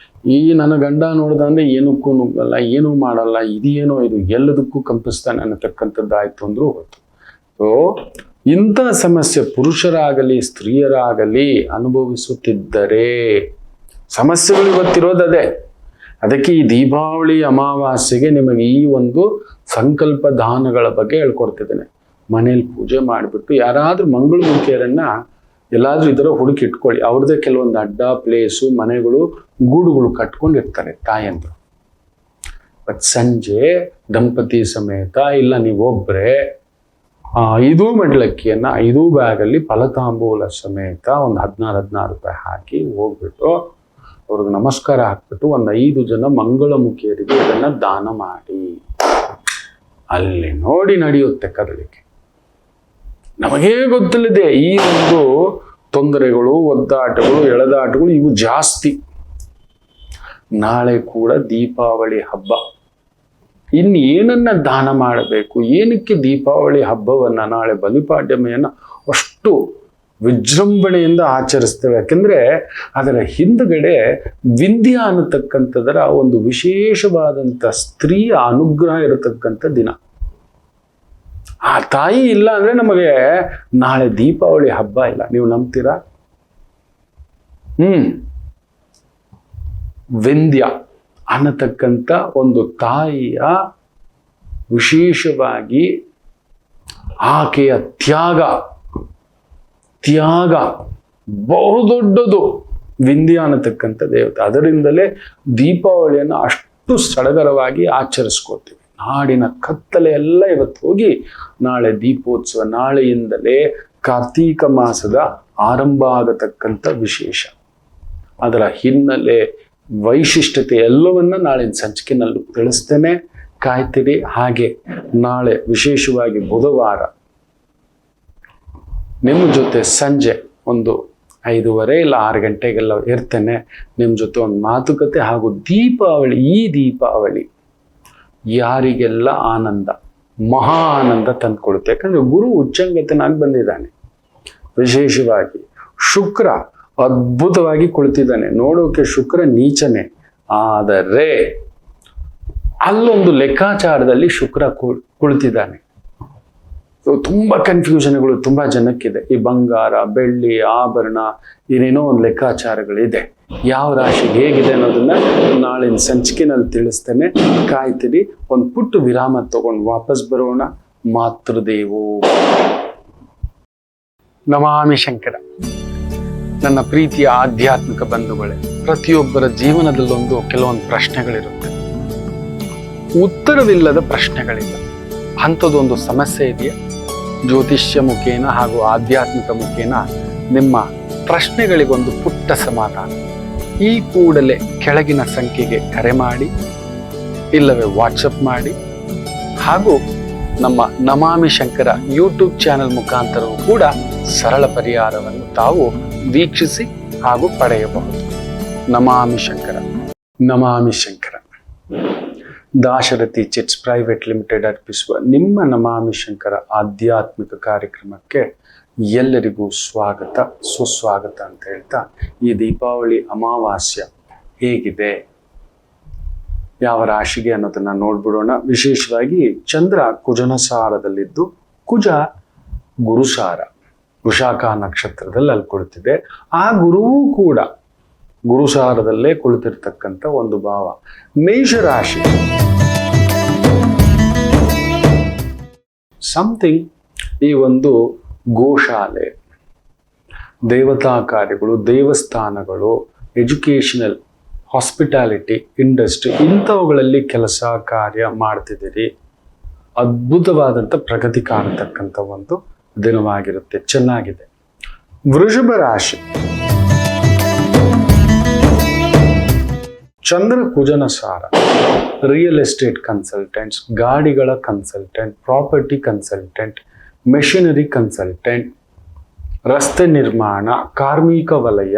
ಈ ನನ್ನ ಗಂಡ ನೋಡ್ದ ಅಂದ್ರೆ ಏನಕ್ಕೂ ನುಗ್ಗಲ್ಲ, ಏನೂ ಮಾಡಲ್ಲ, ಇದೇನೋ ಇದು ಎಲ್ಲದಕ್ಕೂ ಕಂಪಿಸ್ತಾನೆ ಅನ್ನತಕ್ಕಂಥದ್ದಾಯ್ತು ಅಂದ್ರೂ ಹೋಯ್ತು. ಸೊ ಇಂಥ ಸಮಸ್ಯೆ ಪುರುಷರಾಗಲಿ ಸ್ತ್ರೀಯರಾಗಲಿ ಅನುಭವಿಸುತ್ತಿದ್ದರೆ ಸಮಸ್ಯೆಗಳು ಇವತ್ತಿರೋದದೇ. ಅದಕ್ಕೆ ಈ ದೀಪಾವಳಿ ಅಮಾವಾಸ್ಯೆಗೆ ನಿಮಗೆ ಈ ಒಂದು ಸಂಕಲ್ಪ ದಾನಗಳ ಬಗ್ಗೆ ಹೇಳ್ಕೊಡ್ತಿದ್ದೇನೆ. ಮನೇಲಿ ಪೂಜೆ ಮಾಡಿಬಿಟ್ಟು ಯಾರಾದ್ರೂ ಮಂಗಳಮುಖಿಯರನ್ನ ಎಲ್ಲಾದ್ರೂ ಇದರ ಹುಡುಕಿ ಇಟ್ಕೊಳ್ಳಿ. ಅವ್ರದ್ದೇ ಕೆಲವೊಂದು ಅಡ್ಡ ಪ್ಲೇಸು, ಮನೆಗಳು, ಗೂಡುಗಳು ಕಟ್ಕೊಂಡಿರ್ತಾರೆ ತಾಯಂದ್ರು. ಬಟ್ ಸಂಜೆ ದಂಪತಿ ಸಮೇತ ಇಲ್ಲ ನೀವೊಬ್ಬರೇ 5 ಮಡ್ಲಕ್ಕಿಯನ್ನ 5 ಬ್ಯಾಗಲ್ಲಿ ಫಲತಾಂಬೂಲ ಸಮೇತ ಒಂದು 16 ರೂಪಾಯಿ ಹಾಕಿ ಹೋಗ್ಬಿಟ್ಟು ಅವ್ರಿಗೆ ನಮಸ್ಕಾರ ಹಾಕ್ಬಿಟ್ಟು ಒಂದು 5 ಜನ ಮಂಗಳಮುಖಿಯರಿಗೆ ಇದನ್ನ ದಾನ ಮಾಡಿ. ಅಲ್ಲಿ ನೋಡಿ ನಡೆಯುತ್ತೆ ಕದಲಿಕೆ. ನಮಗೇ ಗೊತ್ತಿಲ್ಲದೆ ಈ ಒಂದು ತೊಂದರೆಗಳು, ಒದ್ದಾಟಗಳು, ಎಳೆದಾಟಗಳು ಇವು ಜಾಸ್ತಿ. ನಾಳೆ ಕೂಡ ದೀಪಾವಳಿ ಹಬ್ಬ. ಇನ್ನು ಏನನ್ನ ದಾನ ಮಾಡಬೇಕು, ಏನಕ್ಕೆ ದೀಪಾವಳಿ ಹಬ್ಬವನ್ನ, ನಾಳೆ ಬಲಿಪಾಡ್ಯಮೆಯನ್ನ ಅಷ್ಟು ವಿಜೃಂಭಣೆಯಿಂದ ಆಚರಿಸ್ತೇವೆ? ಯಾಕೆಂದ್ರೆ ಅದರ ಹಿಂದುಗಡೆ ವಿಂಧ್ಯ ಅನ್ನತಕ್ಕಂಥದರ ಒಂದು ವಿಶೇಷವಾದಂಥ ಸ್ತ್ರೀಯ ಅನುಗ್ರಹ ಇರತಕ್ಕಂಥ ದಿನ. ಆ ತಾಯಿ ಇಲ್ಲ ಅಂದ್ರೆ ನಮಗೆ ನಾಳೆ ದೀಪಾವಳಿ ಹಬ್ಬ ಇಲ್ಲ. ನೀವು ನಂಬ್ತೀರಾ? ವಿಂಧ್ಯ ಅನ್ನತಕ್ಕಂಥ ಒಂದು ತಾಯಿಯ ವಿಶೇಷವಾಗಿ ಆಕೆಯ ತ್ಯಾಗ ಬಹುದೊಡ್ಡದು ವಿಂಧ್ಯ ಅನ್ನತಕ್ಕಂಥ ದೇವತೆ. ಅದರಿಂದಲೇ ದೀಪಾವಳಿಯನ್ನು ಅಷ್ಟು ಸಡಗರವಾಗಿ ಆಚರಿಸ್ಕೋತೀವಿ. ನಾಡಿನ ಕತ್ತಲೆ ಎಲ್ಲ ಇವತ್ತು ಹೋಗಿ ನಾಳೆ ದೀಪೋತ್ಸವ, ನಾಳೆಯಿಂದಲೇ ಕಾರ್ತೀಕ ಮಾಸದ ಆರಂಭ ಆಗತಕ್ಕಂಥ ವಿಶೇಷ, ಅದರ ಹಿನ್ನೆಲೆ, ವೈಶಿಷ್ಟ್ಯತೆ ಎಲ್ಲವನ್ನ ನಾಳಿನ ಸಂಚಿಕೆನಲ್ಲೂ ತಿಳಿಸ್ತೇನೆ. ಕಾಯ್ತೀರಿ. ಹಾಗೆ ನಾಳೆ ವಿಶೇಷವಾಗಿ ಬುಧವಾರ ನಿಮ್ಮ ಜೊತೆ ಸಂಜೆ ಒಂದು 5:30 ಇಲ್ಲ 6 ಗಂಟೆಗೆಲ್ಲ ಇರ್ತೇನೆ. ನಿಮ್ಮ ಜೊತೆ ಒಂದು ಮಾತುಕತೆ ಹಾಗೂ ದೀಪಾವಳಿ, ಈ ದೀಪಾವಳಿ ಯಾರಿಗೆಲ್ಲ ಆನಂದ, ಮಹಾ ಆನಂದ ತಂದುಕೊಡುತ್ತೆ. ಯಾಕಂದ್ರೆ ಗುರು ಉಚ್ಚಂಗತನಾಗಿ ಬಂದಿದ್ದಾನೆ. ವಿಶೇಷವಾಗಿ ಶುಕ್ರ ಅದ್ಭುತವಾಗಿ ಕುಳಿತಿದ್ದಾನೆ. ನೋಡೋಕೆ ಶುಕ್ರ ನೀಚನೆ, ಆದರೆ ಅಲ್ಲೊಂದು ಲೆಕ್ಕಾಚಾರದಲ್ಲಿ ಶುಕ್ರ ಕುಳಿತಿದ್ದಾನೆ. ತುಂಬಾ ಕನ್ಫ್ಯೂಷನ್ಗಳು ತುಂಬಾ ಜನಕ್ಕಿದೆ. ಈ ಬಂಗಾರ, ಬೆಳ್ಳಿ, ಆಭರಣ, ಏನೇನೋ ಒಂದು ಲೆಕ್ಕಾಚಾರಗಳಿದೆ. ಯಾವ ರಾಶಿಗೆ ಹೇಗಿದೆ ಅನ್ನೋದನ್ನ ನಾಳಿನ ಸಂಚಿಕೆನಲ್ಲಿ ತಿಳಿಸ್ತೇನೆ. ಕಾಯ್ತೀರಿ. ಒಂದು ಪುಟ್ಟ ವಿರಾಮ ತಗೊಂಡು ವಾಪಸ್ ಬರೋಣ. ಮಾತೃದೇವೋ ನಮಾಮಿ ಶಂಕರ. ನನ್ನ ಪ್ರೀತಿಯ ಆಧ್ಯಾತ್ಮಿಕ ಬಂಧುಗಳೇ, ಪ್ರತಿಯೊಬ್ಬರ ಜೀವನದಲ್ಲೊಂದು ಕೆಲವೊಂದು ಪ್ರಶ್ನೆಗಳಿರುತ್ತೆ. ಉತ್ತರವಿಲ್ಲದ ಪ್ರಶ್ನೆಗಳಿಲ್ಲ. ಅಂಥದ್ದೊಂದು ಸಮಸ್ಯೆ ಇದೆಯಾ? ಜ್ಯೋತಿಷ್ಯ ಮುಖೇನ ಹಾಗೂ ಆಧ್ಯಾತ್ಮಿಕ ಮುಖೇನ ನಿಮ್ಮ ಪ್ರಶ್ನೆಗಳಿಗೊಂದು ಪುಟ್ಟ ಸಮಾಧಾನ. ಈ ಕೂಡಲೇ ಕೆಳಗಿನ ಸಂಖ್ಯೆಗೆ ಕರೆ ಮಾಡಿ, ಇಲ್ಲವೇ ವಾಟ್ಸಪ್ ಮಾಡಿ, ಹಾಗೂ ನಮ್ಮ ನಮಾಮಿ ಶಂಕರ ಯೂಟ್ಯೂಬ್ ಚಾನೆಲ್ ಮುಖಾಂತರವೂ ಕೂಡ ಸರಳ ಪರಿಹಾರವನ್ನು ತಾವು ವೀಕ್ಷಿಸಿ ಹಾಗೂ ಪಡೆಯಬಹುದು. ನಮಾಮಿ ಶಂಕರ. ನಮಾಮಿ Shankara. Dasharathi chits private limited ಅರ್ಪಿಸುವ ನಿಮ್ಮ ನಮಾಮಿ ಶಂಕರ ಆಧ್ಯಾತ್ಮಿಕ ಕಾರ್ಯಕ್ರಮಕ್ಕೆ ಎಲ್ಲರಿಗೂ ಸ್ವಾಗತ, ಸುಸ್ವಾಗತ ಅಂತ ಹೇಳ್ತಾ, ಈ ದೀಪಾವಳಿ ಅಮಾವಾಸ್ಯ ಹೇಗಿದೆ, ಯಾವ ರಾಶಿಗೆ ಅನ್ನೋದನ್ನ ನೋಡ್ಬಿಡೋಣ. ವಿಶೇಷವಾಗಿ ಚಂದ್ರ ಕುಜನಸಾರದಲ್ಲಿದ್ದು, ಕುಜ ಗುರುಸಾರ ವೃಷಾಖ ನಕ್ಷತ್ರದಲ್ಲಿ ಅಲ್ಲಿ ಕುಳಿತಿದೆ. ಆ ಗುರುವೂ ಕೂಡ ಗುರುಸಾರದಲ್ಲೇ ಕುಳಿತಿರ್ತಕ್ಕಂಥ ಒಂದು ಭಾವ. ಮೇಷರಾಶಿ ಸಮಥಿಂಗ್ ಈ ಒಂದು ಗೋಶಾಲೆ, ದೇವತಾ ಕಾರ್ಯಗಳು, ದೇವಸ್ಥಾನಗಳು, ಎಜುಕೇಶನಲ್, ಹಾಸ್ಪಿಟಾಲಿಟಿ ಇಂಡಸ್ಟ್ರಿ, ಇಂಥವುಗಳಲ್ಲಿ ಕೆಲಸ ಕಾರ್ಯ ಮಾಡ್ತಿದ್ದೀರಿ. ಅದ್ಭುತವಾದಂಥ ಪ್ರಗತಿ ಕಾಣತಕ್ಕಂಥ ಒಂದು ದಿನವಾಗಿರುತ್ತೆ. ಚೆನ್ನಾಗಿದೆ. ವೃಷಭ ರಾಶಿ ಚಂದ್ರ ಕುಜನ ಸಾರ, ರಿಯಲ್ ಎಸ್ಟೇಟ್ ಕನ್ಸಲ್ಟೆಂಟ್ಸ್, ಗಾಡಿಗಳ consultant, property consultant, machinery consultant, ರಸ್ತೆ ನಿರ್ಮಾಣ, ಕಾರ್ಮಿಕ ವಲಯ,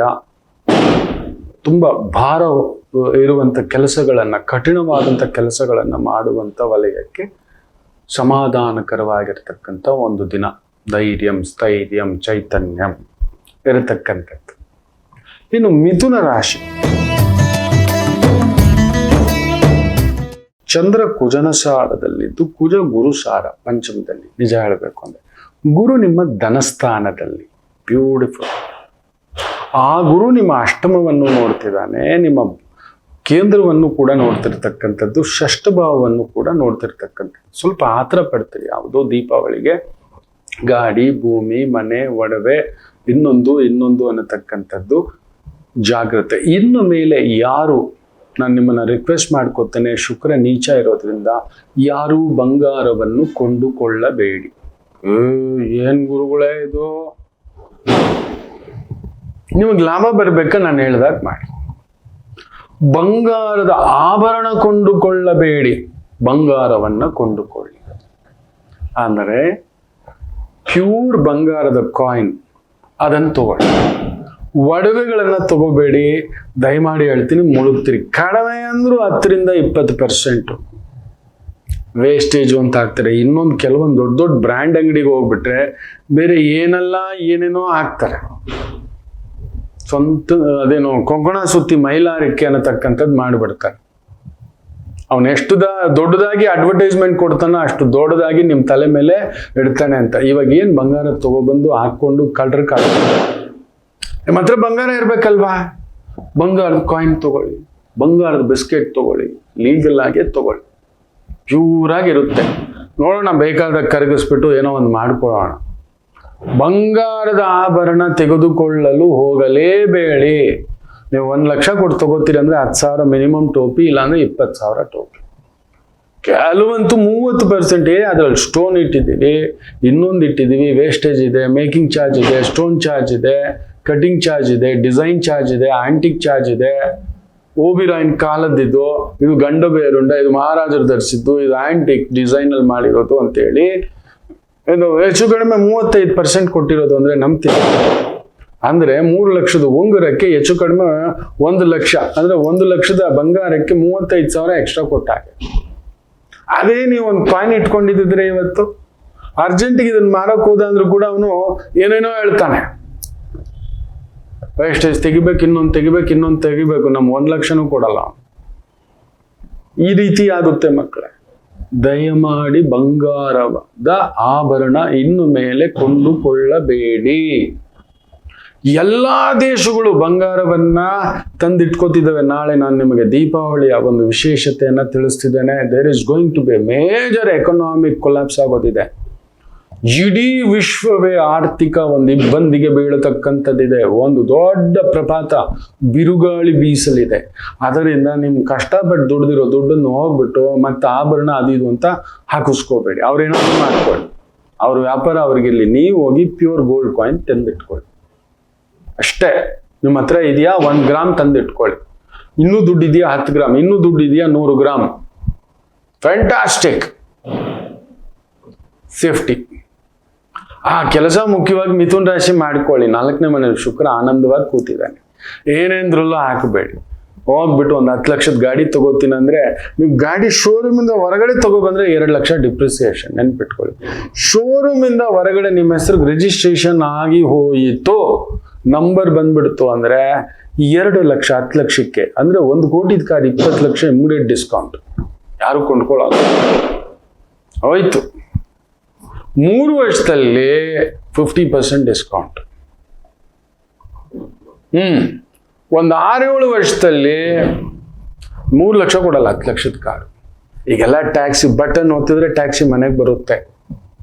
ತುಂಬ ಭಾರ ಇರುವಂಥ ಕೆಲಸಗಳನ್ನ, ಕಠಿಣವಾದಂಥ ಕೆಲಸಗಳನ್ನ ಮಾಡುವಂಥ ವಲಯಕ್ಕೆ ಸಮಾಧಾನಕರವಾಗಿರ್ತಕ್ಕಂಥ ಒಂದು ದಿನ. ಧೈರ್ಯಂ, ಸ್ಥೈರ್ಯಂ, ಚೈತನ್ಯಂ ಇರತಕ್ಕಂಥದ್ದು. ಇನ್ನು ಮಿಥುನ ರಾಶಿ ಚಂದ್ರ ಕುಜನ ಸಾರದಲ್ಲಿದ್ದು, ಕುಜ ಗುರು ಸಾರ ಪಂಚಮದಲ್ಲಿ. ನಿಜ ಹೇಳಬೇಕು ಅಂದ್ರೆ ಗುರು ನಿಮ್ಮ ಧನಸ್ಥಾನದಲ್ಲಿ. ಬ್ಯೂಟಿಫುಲ್. ಆ ಗುರು ನಿಮ್ಮ ಅಷ್ಟಮವನ್ನು ನೋಡ್ತಿದ್ದಾನೆ, ನಿಮ್ಮ ಕೇಂದ್ರವನ್ನು ಕೂಡ ನೋಡ್ತಿರ್ತಕ್ಕಂಥದ್ದು, ಷಷ್ಠಭಾವವನ್ನು ಕೂಡ ನೋಡ್ತಿರ್ತಕ್ಕಂಥದ್ದು. ಸ್ವಲ್ಪ ಆತರ ಪಡ್ತೀರಿ ಯಾವುದೋ ದೀಪಾವಳಿಗೆ ಗಾಡಿ, ಭೂಮಿ, ಮನೆ, ಒಡವೆ, ಇನ್ನೊಂದು ಅನ್ನತಕ್ಕಂಥದ್ದು. ಜಾಗ್ರತೆ. ಇನ್ನು ಮೇಲೆ ಯಾರು, ನಾನು ನಿಮ್ಮನ್ನ ರಿಕ್ವೆಸ್ಟ್ ಮಾಡ್ಕೋತೇನೆ, ಶುಕ್ರ ನೀಚ ಇರೋದ್ರಿಂದ ಯಾರೂ ಬಂಗಾರವನ್ನು ಕೊಂಡುಕೊಳ್ಳಬೇಡಿ. ಏನ್ ಗುರುಗಳೇ ಇದು, ನಿಮಗೆ ಲಾಭ ಬರ್ಬೇಕಾ ನಾನು ಹೇಳ್ದಾಗ ಮಾಡಿ. ಬಂಗಾರದ ಆಭರಣ ಕೊಂಡುಕೊಳ್ಳಬೇಡಿ, ಬಂಗಾರವನ್ನ ಕೊಂಡುಕೊಳ್ಳಿ. ಅಂದರೆ ಪ್ಯೂರ್ ಬಂಗಾರದ ಕಾಯಿನ್ ಅದನ್ನು ತಗೊಳ್ಳಿ. ಒಡವೆಗಳನ್ನ ತಗೋಬೇಡಿ. ದಯಮಾಡಿ ಹೇಳ್ತೀನಿ, ಮುಳುಗ್ತೀರಿ. ಕಡಿಮೆ ಅಂದ್ರೂ 10-20% ವೇಸ್ಟೇಜು ಅಂತ ಹಾಕ್ತಾರೆ. ಇನ್ನೊಂದು ಕೆಲವೊಂದು ದೊಡ್ಡ ದೊಡ್ಡ ಬ್ರ್ಯಾಂಡ್ ಅಂಗಡಿಗೆ ಹೋಗ್ಬಿಟ್ರೆ ಬೇರೆ ಏನೇನೋ ಹಾಕ್ತಾರೆ. ಸ್ವಂತ ಅದೇನೋ ಕೊಂಕಣ ಸುತ್ತಿ ಮೈಲಾರಿಕೆ ಅನ್ನತಕ್ಕಂಥದ್ದು ಮಾಡಿಬಿಡ್ತಾರೆ. ಅವನೆಷ್ಟು ದೊಡ್ಡದಾಗಿ ಅಡ್ವರ್ಟೈಸ್ಮೆಂಟ್ ಕೊಡ್ತಾನೋ ಅಷ್ಟು ದೊಡ್ಡದಾಗಿ ನಿಮ್ಮ ತಲೆ ಮೇಲೆ ಇಡ್ತಾನೆ ಅಂತ. ಇವಾಗ ಏನು ಬಂಗಾರ ತಗೊಬಂದು ಹಾಕೊಂಡು ಕಳ್ರ ನಿಮ್ಮ ಹತ್ರ ಬಂಗಾರ ಇರ್ಬೇಕಲ್ವಾ? ಬಂಗಾರದ ಕಾಯಿನ್ ತಗೊಳ್ಳಿ, ಬಂಗಾರದ ಬಿಸ್ಕೆಟ್ ತಗೊಳ್ಳಿ, ಲೀಗಲ್ ಆಗೇ ತಗೊಳ್ಳಿ. ಪ್ಯೂರ್ ಆಗಿರುತ್ತೆ. ನೋಡೋಣ, ಬೇಕಾದಾಗ ಕರಗಿಸ್ಬಿಟ್ಟು ಏನೋ ಒಂದು ಮಾಡ್ಕೊಳ್ಳೋಣ. ಬಂಗಾರದ ಆಭರಣ ತೆಗೆದುಕೊಳ್ಳಲು ಹೋಗಲೇಬೇಡಿ. ನೀವು 1 ಲಕ್ಷ ಕೊಟ್ಟು ತಗೋತೀರಿ ಅಂದ್ರೆ 10,000 ಮಿನಿಮಮ್ ಟೋಪಿ, ಇಲ್ಲಾಂದ್ರೆ 20,000 ಟೋಪಿ. ಕೆಲವಂತೂ 30% ಅದ್ರಲ್ಲಿ ಸ್ಟೋನ್ ಇಟ್ಟಿದ್ದೀವಿ, ಇನ್ನೊಂದು ಇಟ್ಟಿದ್ದೀವಿ, ವೇಸ್ಟೇಜ್ ಇದೆ, ಮೇಕಿಂಗ್ ಚಾರ್ಜ್ ಇದೆ, ಸ್ಟೋನ್ ಚಾರ್ಜ್ ಇದೆ, ಕಟಿಂಗ್ ಚಾರ್ಜ್ ಇದೆ, ಡಿಸೈನ್ ಚಾರ್ಜ್ ಇದೆ, ಆಂಟಿಕ್ ಚಾರ್ಜ್ ಇದೆ. ಓಬಿರಾಯಿನ್ ಕಾಲದ್ದಿದ್ದು, ಇದು ಗಂಡ ಬೇರುಂಡ, ಇದು ಮಹಾರಾಜರು ಧರಿಸಿದ್ದು, ಇದು ಆಂಟಿಕ್ ಡಿಸೈನ್ ಅಲ್ಲಿ ಮಾಡಿರೋದು ಅಂತೇಳಿ ಇದು ಹೆಚ್ಚು ಕಡಿಮೆ 35% ಕೊಟ್ಟಿರೋದು ಅಂದ್ರೆ ನಂಬ್ತೀವಿ. ಅಂದ್ರೆ 3 ಲಕ್ಷದ ಉಂಗುರಕ್ಕೆ ಹೆಚ್ಚು ಕಡಿಮೆ 1 ಲಕ್ಷ, ಅಂದ್ರೆ 1 ಲಕ್ಷದ ಬಂಗಾರಕ್ಕೆ 35,000 ಎಕ್ಸ್ಟ್ರಾ ಕೊಟ್ಟಾಗೆ. ಅದೇ ನೀವು ಒಂದು ಕಾಯಿನ್ ಇಟ್ಕೊಂಡಿದ್ರೆ ಇವತ್ತು ಅರ್ಜೆಂಟಿಗೆ ಇದನ್ನ ಮಾರಕ್ ಹೋದ ಅಂದ್ರೂ ಕೂಡ ಅವನು ಏನೇನೋ ಹೇಳ್ತಾನೆ, ವೇಸ್ಟೇಜ್ ತೆಗಿಬೇಕು, ಇನ್ನೊಂದು ತೆಗಿಬೇಕು, ನಮ್ಗೆ 1 ಲಕ್ಷನೂ ಕೊಡಲ್ಲ. ಈ ರೀತಿ ಆಗುತ್ತೆ ಮಕ್ಕಳೇ. ದಯಮಾಡಿ ಬಂಗಾರದ ಆಭರಣ ಇನ್ನು ಮೇಲೆ ಕೊಂಡುಕೊಳ್ಳಬೇಡಿ. ಎಲ್ಲಾ ದೇಶಗಳು ಬಂಗಾರವನ್ನ ತಂದಿಟ್ಕೋತಿದ್ದಾವೆ. ನಾಳೆ ನಾನು ನಿಮಗೆ ದೀಪಾವಳಿಯ ಒಂದು ವಿಶೇಷತೆಯನ್ನ ತಿಳಿಸ್ತಿದ್ದೇನೆ. There is going to be major economic collapse ಆಗೋದಿದೆ. ಇಡೀ ವಿಶ್ವವೇ ಆರ್ಥಿಕ ಒಂದು ಇಬ್ಬಂದಿಗೆ ಬೀಳತಕ್ಕಂಥದ್ದಿದೆ. ಒಂದು ದೊಡ್ಡ ಪ್ರಪಾತ ಬಿರುಗಾಳಿ ಬೀಸಲಿದೆ. ಅದರಿಂದ ನಿಮ್ ಕಷ್ಟಪಟ್ಟು ದುಡ್ದಿರೋ ದುಡ್ಡನ್ನು ಹೋಗ್ಬಿಟ್ಟು ಮತ್ತೆ ಆಭರಣ ಅದು ಅಂತ ಹಾಕಿಸ್ಕೋಬೇಡಿ. ಅವ್ರೇನಾದ್ರು ಮಾಡ್ಕೊಳ್ಳಿ, ಅವ್ರ ವ್ಯಾಪಾರ ಅವ್ರಿಗಿರ್ಲಿ. ನೀವು ಹೋಗಿ ಪ್ಯೂರ್ ಗೋಲ್ಡ್ ಕಾಯಿನ್ ತಂದಿಟ್ಕೊಳ್ಳಿ ಅಷ್ಟೇ. ನಿಮ್ಮ ಹತ್ರ ಇದೆಯಾ 1 ಗ್ರಾಮ್ ತಂದಿಟ್ಕೊಳ್ಳಿ. ಇನ್ನೂ ದುಡ್ಡು ಇದೆಯಾ 10 ಗ್ರಾಮ್, ಇನ್ನೂ ದುಡ್ಡು ಇದೆಯಾ 100 ಗ್ರಾಮ್. Fantastic safety. ಆ ಕೆಲಸ ಮುಖ್ಯವಾಗಿ ಮಿಥುನ್ ರಾಶಿ ಮಾಡ್ಕೊಳ್ಳಿ. 4ನೇ ಮನೇಲಿ ಶುಕ್ರ ಆನಂದವಾಗಿ ಕೂತಿದ್ದಾನೆ. ಏನೇಂದ್ರಲ್ಲೂ ಹಾಕಬೇಡಿ. ಹೋಗ್ಬಿಟ್ಟು ಒಂದು 10 ಲಕ್ಷದ ಗಾಡಿ ತಗೋತೀನಿ ಅಂದ್ರೆ ನೀವು ಗಾಡಿ ಶೋರೂಮ್ ಇಂದ ಹೊರಗಡೆ ತಗೊಬಂದ್ರೆ 2 ಲಕ್ಷ ಡಿಪ್ರಿಸಿಯೇಷನ್. ನೆನ್ಪಿಟ್ಕೊಳ್ಳಿ. ಶೋರೂಮ್ ಇಂದ ಹೊರಗಡೆ ನಿಮ್ಮ ಹೆಸರು ರಿಜಿಸ್ಟ್ರೇಷನ್ ಆಗಿ ಹೋಯಿತು, ನಂಬರ್ ಬಂದ್ಬಿಡ್ತು ಅಂದ್ರೆ 2 ಲಕ್ಷ 10 ಲಕ್ಷಕ್ಕೆ, ಅಂದ್ರೆ 1 ಕೋಟಿದ ಕಾರ್ 20 ಲಕ್ಷ ಇಮಿಡಿಯೇಟ್ ಡಿಸ್ಕೌಂಟ್. ಯಾರು ಕೊಂಡ್ಕೊಳ್ಳೋದು ಹೋಯ್ತು. 3 ವರ್ಷದಲ್ಲಿ 50% ಡಿಸ್ಕೌಂಟ್. ಒಂದು 6-7 ವರ್ಷದಲ್ಲಿ 3 ಲಕ್ಷ ಕೊಡಲ್ಲ 10 ಲಕ್ಷದ ಕಾರು. ಈಗೆಲ್ಲ ಟ್ಯಾಕ್ಸಿ ಬಟನ್ ಒತ್ತಿದ್ರೆ ಟ್ಯಾಕ್ಸಿ ಮನೆಗೆ ಬರುತ್ತೆ.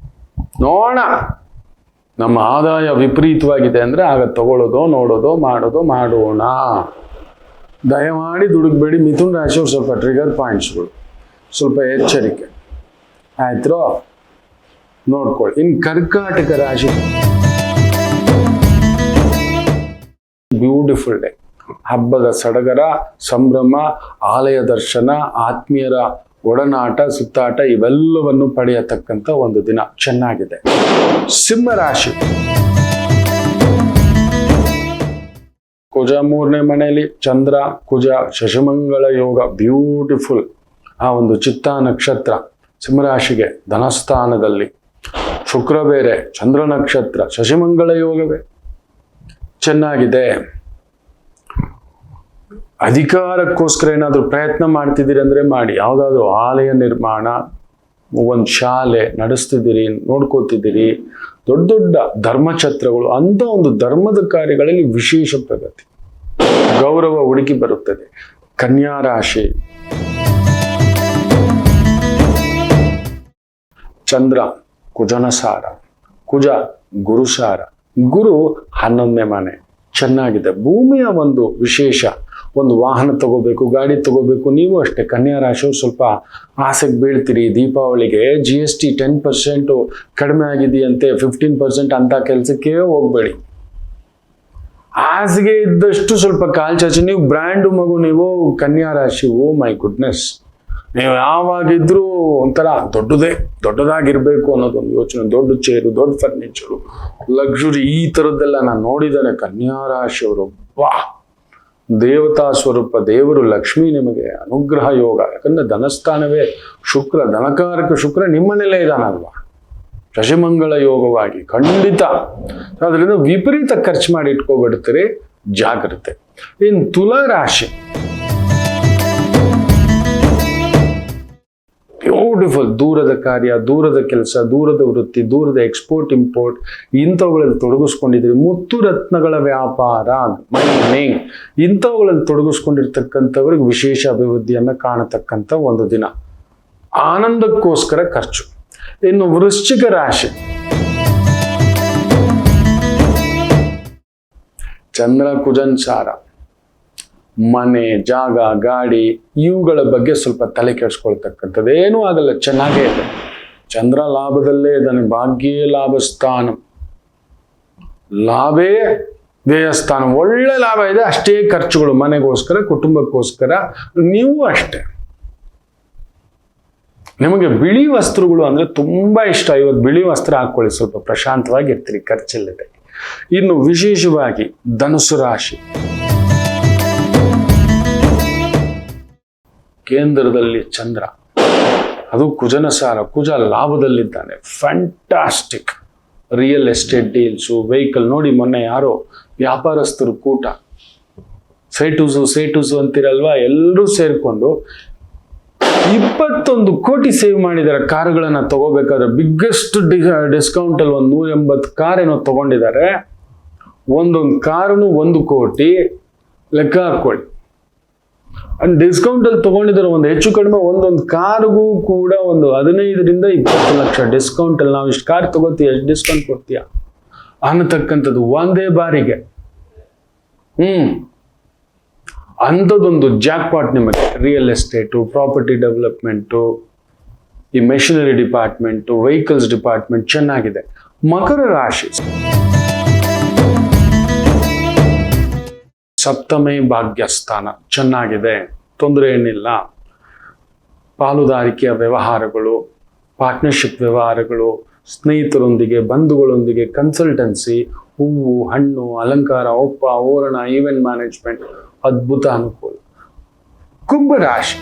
ನೋಡೋಣ, ನಮ್ಮ ಆದಾಯ ವಿಪರೀತವಾಗಿದೆ ಅಂದ್ರೆ ಆಗ ತಗೊಳ್ಳೋದು, ನೋಡೋದು, ಮಾಡೋಣ. ದಯಮಾಡಿ ದುಡುಕ್ಬೇಡಿ. ಮಿಥುನ್ ರಾಶಿಯವ್ರು ಸ್ವಲ್ಪ ಟ್ರಿಗರ್ ಪಾಯಿಂಟ್ಸ್ಗಳು, ಸ್ವಲ್ಪ ಎಚ್ಚರಿಕೆ ಆಯ್ತು, ನೋಡ್ಕೊಳ್ಳಿ. ಇನ್ನು ಕರ್ಕಾಟಕ ರಾಶಿ ಬ್ಯೂಟಿಫುಲ್ ಡೇ. ಹಬ್ಬದ ಸಡಗರ, ಸಂಭ್ರಮ, ಆಲಯ ದರ್ಶನ, ಆತ್ಮೀಯರ ಒಡನಾಟ, ಸುತ್ತಾಟ ಇವೆಲ್ಲವನ್ನು ಪಡೆಯತಕ್ಕಂಥ ಒಂದು ದಿನ. ಚೆನ್ನಾಗಿದೆ. ಸಿಂಹ ರಾಶಿ ಕುಜ 3ನೇ ಮನೆಯಲ್ಲಿ, ಚಂದ್ರ ಕುಜ ಶಶಿಮಂಗಳ ಯೋಗ ಬ್ಯೂಟಿಫುಲ್. ಆ ಒಂದು ಚಿತ್ತಾ ನಕ್ಷತ್ರ ಸಿಂಹರಾಶಿಗೆ ಧನಸ್ಥಾನದಲ್ಲಿ, ಶುಕ್ರ ಬೇರೆ, ಚಂದ್ರ ನಕ್ಷತ್ರ, ಶಶಿಮಂಗಳ ಯೋಗವೇ ಚೆನ್ನಾಗಿದೆ. ಅಧಿಕಾರಕ್ಕೋಸ್ಕರ ಏನಾದರೂ ಪ್ರಯತ್ನ ಮಾಡ್ತಿದ್ದೀರಿ ಅಂದ್ರೆ ಮಾಡಿ. ಯಾವುದಾದ್ರೂ ಆಲಯ ನಿರ್ಮಾಣ, ಒಂದು ಶಾಲೆ ನಡೆಸ್ತಿದ್ದೀರಿ, ನೋಡ್ಕೋತಿದ್ದೀರಿ, ದೊಡ್ಡ ದೊಡ್ಡ ಧರ್ಮಛತ್ರಗಳು, ಅಂತ ಒಂದು ಧರ್ಮದ ಕಾರ್ಯಗಳಲ್ಲಿ ವಿಶೇಷ ಪ್ರಗತಿ, ಗೌರವ ಹುಡುಕಿ ಬರುತ್ತದೆ. ಕನ್ಯಾ ರಾಶಿ ಚಂದ್ರ ಕುಜನಸಾರ, ಕುಜ ಗುರುಸಾರ, ಗುರು 11ನೇ ಮನೆ ಚೆನ್ನಾಗಿದೆ. ಭೂಮಿಯ ಒಂದು ವಿಶೇಷ, ಒಂದು ವಾಹನ ತಗೋಬೇಕು, ಗಾಡಿ ತಗೋಬೇಕು. ನೀವು ಅಷ್ಟೇ ಕನ್ಯಾ ರಾಶಿಯವ್ರು ಸ್ವಲ್ಪ ಆಸೆಗೆ ಬೀಳ್ತೀರಿ. ದೀಪಾವಳಿಗೆ GST 10% ಕಡಿಮೆ ಆಗಿದೆಯಂತೆ, 15% ಅಂತ ಕೆಲಸಕ್ಕೆ ಹೋಗ್ಬೇಡಿ. ಹಾಸಿಗೆ ಇದ್ದಷ್ಟು ಸ್ವಲ್ಪ ಕಾಲ್ಚಾಚಿ. ನೀವು ಬ್ರ್ಯಾಂಡು ಮಗು, ನೀವು ಕನ್ಯಾ ರಾಶಿ. ಓ ಮೈ ಗುಡ್ನೆಸ್, ನೀವು ಯಾವಾಗಿದ್ರೂ ಒಂಥರ ದೊಡ್ಡದಾಗಿರ್ಬೇಕು ಅನ್ನೋದೊಂದು ಯೋಚನೆ. ದೊಡ್ಡ ಚೇರು, ದೊಡ್ಡ ಫರ್ನಿಚರು, ಲಕ್ಸುರಿ, ಈ ಥರದ್ದೆಲ್ಲ ನಾನು ನೋಡಿದ್ದೇನೆ. ಕನ್ಯಾ ರಾಶಿಯವರು ವಾ, ದೇವತಾ ಸ್ವರೂಪ, ದೇವರು ಲಕ್ಷ್ಮಿ ನಿಮಗೆ ಅನುಗ್ರಹ ಯೋಗ. ಯಾಕಂದ್ರೆ ಧನಸ್ಥಾನವೇ ಶುಕ್ರ, ಧನಕಾರಕ ಶುಕ್ರ ನಿಮ್ಮನೆಲ್ಲೇ ಇದ್ದಾನಲ್ವಾ, ಶಶಿಮಂಗಳ ಯೋಗವಾಗಿ ಖಂಡಿತ. ಅದರಿಂದ ವಿಪರೀತ ಖರ್ಚು ಮಾಡಿ ಇಟ್ಕೊಬಿಡ್ತೀರಿ, ಜಾಗ್ರತೆ. ಇನ್ನು ತುಲಾ ರಾಶಿ ಬ್ಯೂಟಿಫುಲ್. ದೂರದ ಕಾರ್ಯ, ದೂರದ ಕೆಲಸ, ದೂರದ ವೃತ್ತಿ, ದೂರದ ಎಕ್ಸ್ಪೋರ್ಟ್ ಇಂಪೋರ್ಟ್ ಇಂಥವುಗಳಲ್ಲಿ ತೊಡಗಿಸ್ಕೊಂಡಿದ್ದೀರಿ. ಮುತ್ತು ರತ್ನಗಳ ವ್ಯಾಪಾರ, ಮೈನಿಂಗ್ ಇಂಥವುಗಳಲ್ಲಿ ತೊಡಗಿಸ್ಕೊಂಡಿರ್ತಕ್ಕಂಥವ್ರಿಗೆ ವಿಶೇಷ ಅಭಿವೃದ್ಧಿಯನ್ನ ಕಾಣತಕ್ಕಂಥ ಒಂದು ದಿನ. ಆನಂದಕ್ಕೋಸ್ಕರ ಖರ್ಚು. ಇನ್ನು ವೃಶ್ಚಿಕ ರಾಶಿ ಚಂದ್ರ ಕುಜನ್ ಸಾರ, ಮನೆ, ಜಾಗ, ಗಾಡಿ ಇವುಗಳ ಬಗ್ಗೆ ಸ್ವಲ್ಪ ತಲೆ ಕೆಡಿಸ್ಕೊಳ್ತಕ್ಕಂಥದ್ದು. ಏನೂ ಆಗಲ್ಲ, ಚೆನ್ನಾಗೇ ಇದೆ. ಚಂದ್ರ ಲಾಭದಲ್ಲೇ ಇದ್ದಾನೆ. ಭಾಗ್ಯೇ ಲಾಭಸ್ಥಾನ, ಲಾಭೇ ವ್ಯಯಸ್ಥಾನ. ಒಳ್ಳೆ ಲಾಭ ಇದೆ, ಅಷ್ಟೇ ಖರ್ಚುಗಳು ಮನೆಗೋಸ್ಕರ, ಕುಟುಂಬಕ್ಕೋಸ್ಕರ. ನೀವು ಅಷ್ಟೇ. ನಿಮಗೆ ಬಿಳಿ ವಸ್ತ್ರಗಳು ಅಂದ್ರೆ ತುಂಬಾ ಇಷ್ಟ. ಇವತ್ತು ಬಿಳಿ ವಸ್ತ್ರ ಹಾಕೊಳ್ಳಿ, ಸ್ವಲ್ಪ ಪ್ರಶಾಂತವಾಗಿರ್ತೀರಿ, ಖರ್ಚಿಲ್ಲದೆ. ಇನ್ನು ವಿಶೇಷವಾಗಿ ಧನುಸು ರಾಶಿ, ಕೇಂದ್ರದಲ್ಲಿ ಚಂದ್ರ, ಅದು ಕುಜನ ಸಾರ. ಕುಜ ಲಾಭದಲ್ಲಿದ್ದಾನೆ. Fantastic. Real estate deals, vehicle. ನೋಡಿ, ಮೊನ್ನೆ ಯಾರೋ ವ್ಯಾಪಾರಸ್ಥರು ಕೂಟ, ಸೇಟುಸು ಅಂತಿರಲ್ವಾ, ಎಲ್ಲರೂ ಸೇರ್ಕೊಂಡು 21 ಕೋಟಿ ಸೇವ್ ಮಾಡಿದ್ದಾರೆ. ಕಾರುಗಳನ್ನ ತಗೋಬೇಕಾದ್ರೆ ಬಿಗ್ಗೆಸ್ಟ್ ಡಿಸ್ಕೌಂಟ್ ಅಲ್ಲಿ 180 ಕಾರ್ ಏನೋ ತಗೊಂಡಿದ್ದಾರೆ. ಒಂದೊಂದು ಕಾರನು 1 ಕೋಟಿ ಲೆಕ್ಕ ಹಾಕೊಳ್ಳಿ. ಡಿಸ್ಕೌಂಟ್ ಅಲ್ಲಿ ತಗೊಂಡಿದ್ದಾರೆ. ಒಂದು ಹೆಚ್ಚು ಕಡಿಮೆ ಒಂದೊಂದು ಕಾರ್ಗೂ ಕೂಡ ಒಂದು 15ರಿಂದ 20 ಲಕ್ಷ ಡಿಸ್ಕೌಂಟ್ ಅಲ್ಲಿ. ನಾವು ಇಷ್ಟು ಕಾರ್ ತಗೋತೀವಿ, ಎಷ್ಟು ಡಿಸ್ಕೌಂಟ್ ಕೊಡ್ತೀಯ ಅನ್ನತಕ್ಕಂಥದ್ದು ಒಂದೇ ಬಾರಿಗೆ. ಅಂಥದ್ದೊಂದು ಜಾಕ್ಪಾಟ್ ನಿಮಗೆ. ರಿಯಲ್ ಎಸ್ಟೇಟು, ಪ್ರಾಪರ್ಟಿ ಡೆವಲಪ್ಮೆಂಟು, ಈ ಮೆಷಿನರಿ ಡಿಪಾರ್ಟ್ಮೆಂಟು, ವೆಹಿಕಲ್ಸ್ ಡಿಪಾರ್ಟ್ಮೆಂಟ್ ಚೆನ್ನಾಗಿದೆ. ಮಕರ ರಾಶಿ, ಸಪ್ತಮೇ ಭಾಗ್ಯಸ್ಥಾನ ಚೆನ್ನಾಗಿದೆ, ತೊಂದರೆ ಏನಿಲ್ಲ. ಪಾಲುದಾರಿಕೆಯ ವ್ಯವಹಾರಗಳು, ಪಾರ್ಟ್ನರ್ಶಿಪ್ ವ್ಯವಹಾರಗಳು, ಸ್ನೇಹಿತರೊಂದಿಗೆ, ಬಂಧುಗಳೊಂದಿಗೆ, ಕನ್ಸಲ್ಟೆನ್ಸಿ, ಹೂವು, ಹಣ್ಣು, ಅಲಂಕಾರ, ಒಪ್ಪ, ಓರಣ, ಈವೆಂಟ್ ಮ್ಯಾನೇಜ್ಮೆಂಟ್, ಅದ್ಭುತ ಅನುಕೂಲ. ಕುಂಭರಾಶಿ,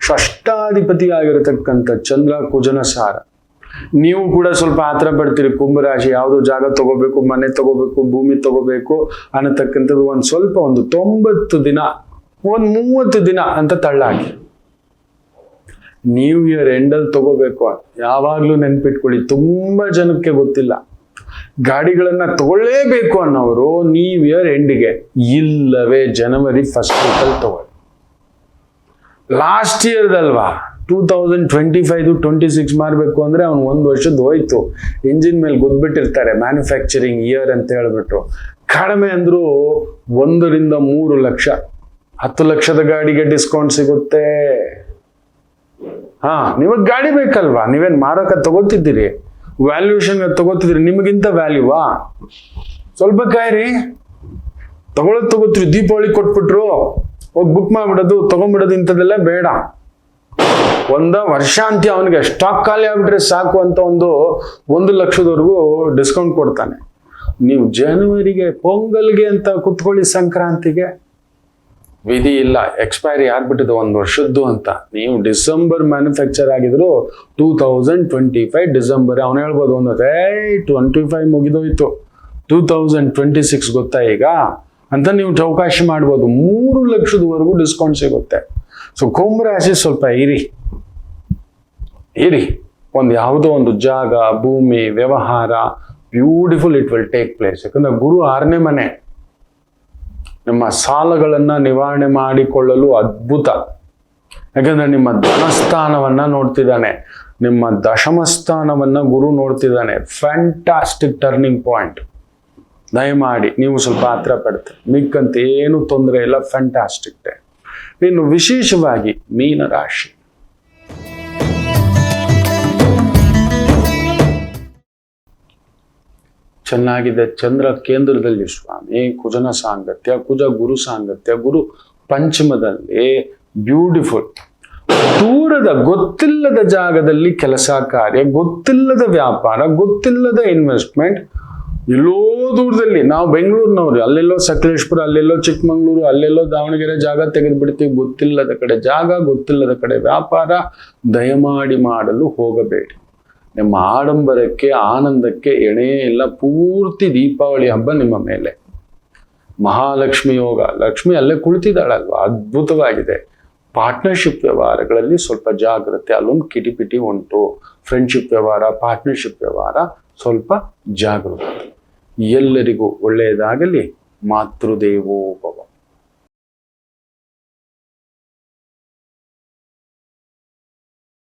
ಷಷ್ಠಾಧಿಪತಿಯಾಗಿರತಕ್ಕಂಥ ಚಂದ್ರ ಕುಜನ ಸಾರ. ನೀವು ಕೂಡ ಸ್ವಲ್ಪ ಆತರ ಪಡ್ತೀರಿ. ಕುಂಭರಾಶಿ ಯಾವುದು ಜಾಗ ತಗೋಬೇಕು, ಮನೆ ತಗೋಬೇಕು, ಭೂಮಿ ತಗೋಬೇಕು ಅನ್ನತಕ್ಕಂಥದ್ದು ಒಂದು 90 ದಿನ, 30 ದಿನ ಅಂತ ತಳ್ಳಾಕಿ. ನ್ಯೂ ಇಯರ್ ಎಂಡಲ್ಲಿ ತಗೋಬೇಕು. ಯಾವಾಗ್ಲೂ ನೆನ್ಪಿಟ್ಕೊಳ್ಳಿ, ತುಂಬಾ ಜನಕ್ಕೆ ಗೊತ್ತಿಲ್ಲ. ಗಾಡಿಗಳನ್ನ ತಗೊಳ್ಳೇಬೇಕು ಅನ್ನೋರು ನ್ಯೂ ಇಯರ್ ಎಂಡಿಗೆ, ಇಲ್ಲವೇ ಜನವರಿ 1st ವೀಕಲ್ಲಿ ತಗೊಳ್ಳಿ. ಲಾಸ್ಟ್ ಇಯರ್ದಲ್ವಾ 2025-26 ಮಾರಬೇಕು ಅಂದ್ರೆ ಅವ್ನು 1 ವರ್ಷದ್ದು ಹೋಯ್ತು. ಇಂಜಿನ್ ಮೇಲೆ ಗೊದ್ಬಿಟ್ಟಿರ್ತಾರೆ, ಮ್ಯಾನುಫ್ಯಾಕ್ಚರಿಂಗ್ ಇಯರ್ ಅಂತ ಹೇಳ್ಬಿಟ್ಟು. ಕಡಿಮೆ ಅಂದ್ರೂ 1ರಿಂದ 3 ಲಕ್ಷ, 10 ಲಕ್ಷದ ಗಾಡಿಗೆ ಡಿಸ್ಕೌಂಟ್ ಸಿಗುತ್ತೆ. ನಿಮಗ್ ಗಾಡಿ ಬೇಕಲ್ವಾ? ನೀವೇನ್ ಮಾರಕ ತಗೋತಿದ್ದೀರಿ, ವ್ಯಾಲ್ಯೂಷನ್ ತಗೋತಿದ್ರಿ, ನಿಮಗಿಂತ ವ್ಯಾಲ್ಯೂವಾ? ಸ್ವಲ್ಪ ಕಾಯ್ರಿ, ತಗೋತೀರಿ. ದೀಪಾವಳಿ ಕೊಟ್ಬಿಟ್ರು, ಹೋಗಿ ಬುಕ್ ಮಾಡ್ಬಿಡೋದು, ತಗೊಂಡ್ಬಿಡೋದು, ಇಂಥದ್ದೆಲ್ಲ ಬೇಡ. 1 ವರ್ಷಾಂತ್ಯ ಅವನಿಗೆ ಸ್ಟಾಕ್ ಖಾಲಿ ಆಗ್ಬಿಟ್ರೆ ಸಾಕು ಅಂತ 1 ಲಕ್ಷದವರೆಗೂ ಡಿಸ್ಕೌಂಟ್ ಕೊಡ್ತಾನೆ. ನೀವು ಜನವರಿಗೆ, ಪೊಂಗಲ್ಗೆ ಅಂತ ಕುತ್ಕೊಳ್ಳಿ, ಸಂಕ್ರಾಂತಿಗೆ ವಿಧಿ ಇಲ್ಲ, ಎಕ್ಸ್ಪೈರಿ ಆಗ್ಬಿಟ್ಟಿದೆ 1 ವರ್ಷದ್ದು ಅಂತ. ನೀವು ಡಿಸೆಂಬರ್ ಮ್ಯಾನುಫ್ಯಾಕ್ಚರ್ ಆಗಿದ್ರು 2025 ಡಿಸೆಂಬರ್, ಅವನು ಹೇಳ್ಬೋದು 25 ಮುಗಿದೋಯ್ತು, 2026 ಗೊತ್ತಾ ಈಗ ಅಂತ ನೀವು ಚೌಕಾಶಿ ಮಾಡ್ಬೋದು. 3 ಲಕ್ಷದವರೆಗೂ ಡಿಸ್ಕೌಂಟ್ ಸಿಗುತ್ತೆ. ಸೊ ಕುಂಭರಾಶಿ ಸ್ವಲ್ಪ ಇರಿ, ಯಾವುದೋ ಒಂದು ಜಾಗ, ಭೂಮಿ, ವ್ಯವಹಾರ, beautiful it will take place. ಯಾಕಂದ್ರೆ ಗುರು 6ನೇ ಮನೆ, ನಿಮ್ಮ ಸಾಲಗಳನ್ನ ನಿವಾರಣೆ ಮಾಡಿಕೊಳ್ಳಲು ಅದ್ಭುತ. ಯಾಕಂದ್ರೆ ನಿಮ್ಮ ಧನಸ್ಥಾನವನ್ನ ನೋಡ್ತಿದ್ದಾನೆ, ನಿಮ್ಮ ದಶಮ ಸ್ಥಾನವನ್ನ ಗುರು ನೋಡ್ತಿದ್ದಾನೆ. Fantastic turning point. ದಯಮಾಡಿ ನೀವು ಸ್ವಲ್ಪ ಆತರ ಪಡ್ತೀರಿ, ಮಿಕ್ಕಂತ ಏನು ತೊಂದರೆ ಇಲ್ಲ. Fantastic day. ಇನ್ನು ವಿಶೇಷವಾಗಿ ಮೀನರಾಶಿ, ಚೆನ್ನಾಗಿದೆ. ಚಂದ್ರ ಕೇಂದ್ರದಲ್ಲಿ ಸ್ವಾಮಿ, ಕುಜನ ಸಾಂಗತ್ಯ, ಕುಜ ಗುರು ಸಾಂಗತ್ಯ, ಗುರು ಪಂಚಮದಲ್ಲಿ, ಬ್ಯೂಟಿಫುಲ್. ದೂರದ ಗೊತ್ತಿಲ್ಲದ ಜಾಗದಲ್ಲಿ ಕೆಲಸ ಕಾರ್ಯ, ಗೊತ್ತಿಲ್ಲದ ವ್ಯಾಪಾರ, ಗೊತ್ತಿಲ್ಲದ ಇನ್ವೆಸ್ಟ್ಮೆಂಟ್, ಎಲ್ಲೋ ದೂರದಲ್ಲಿ. ನಾವು ಬೆಂಗಳೂರಿನವ್ರು, ಅಲ್ಲೆಲ್ಲೋ ಸಕಲೇಶ್ಪುರ, ಅಲ್ಲೆಲ್ಲೋ ಚಿಕ್ಕಮಂಗ್ಳೂರು, ಅಲ್ಲೆಲ್ಲೋ ದಾವಣಗೆರೆ ಜಾಗ ತೆಗೆದು ಬಿಡ್ತೀವಿ. ಗೊತ್ತಿಲ್ಲದ ಕಡೆ ಜಾಗ, ಗೊತ್ತಿಲ್ಲದ ಕಡೆ ವ್ಯಾಪಾರ ದಯಮಾಡಿ ಮಾಡಲು ಹೋಗಬೇಡಿ. ನಿಮ್ಮ ಆಡಂಬರಕ್ಕೆ, ಆನಂದಕ್ಕೆ ಎಣೆ ಇಲ್ಲ. ಪೂರ್ತಿ ದೀಪಾವಳಿ ಹಬ್ಬ ನಿಮ್ಮ ಮೇಲೆ. ಮಹಾಲಕ್ಷ್ಮಿ ಯೋಗ, ಲಕ್ಷ್ಮಿ ಅಲ್ಲೇ ಕುಳಿತಿದ್ದಾಳಲ್ವಾ, ಅದ್ಭುತವಾಗಿದೆ. ಪಾರ್ಟ್ನರ್ಶಿಪ್ ವ್ಯವಹಾರಗಳಲ್ಲಿ ಸ್ವಲ್ಪ ಜಾಗ್ರತೆ, ಅಲ್ಲೊಂದು ಕಿಟಿಪಿಟಿ ಉಂಟು. ಫ್ರೆಂಡ್ಶಿಪ್ ವ್ಯವಹಾರ, ಪಾರ್ಟ್ನರ್ಶಿಪ್ ವ್ಯವಹಾರ ಸ್ವಲ್ಪ ಜಾಗೃತಿ. ಎಲ್ಲರಿಗೂ ಒಳ್ಳೆಯದಾಗಲಿ. ಮಾತೃದೇವೋ ಭವ.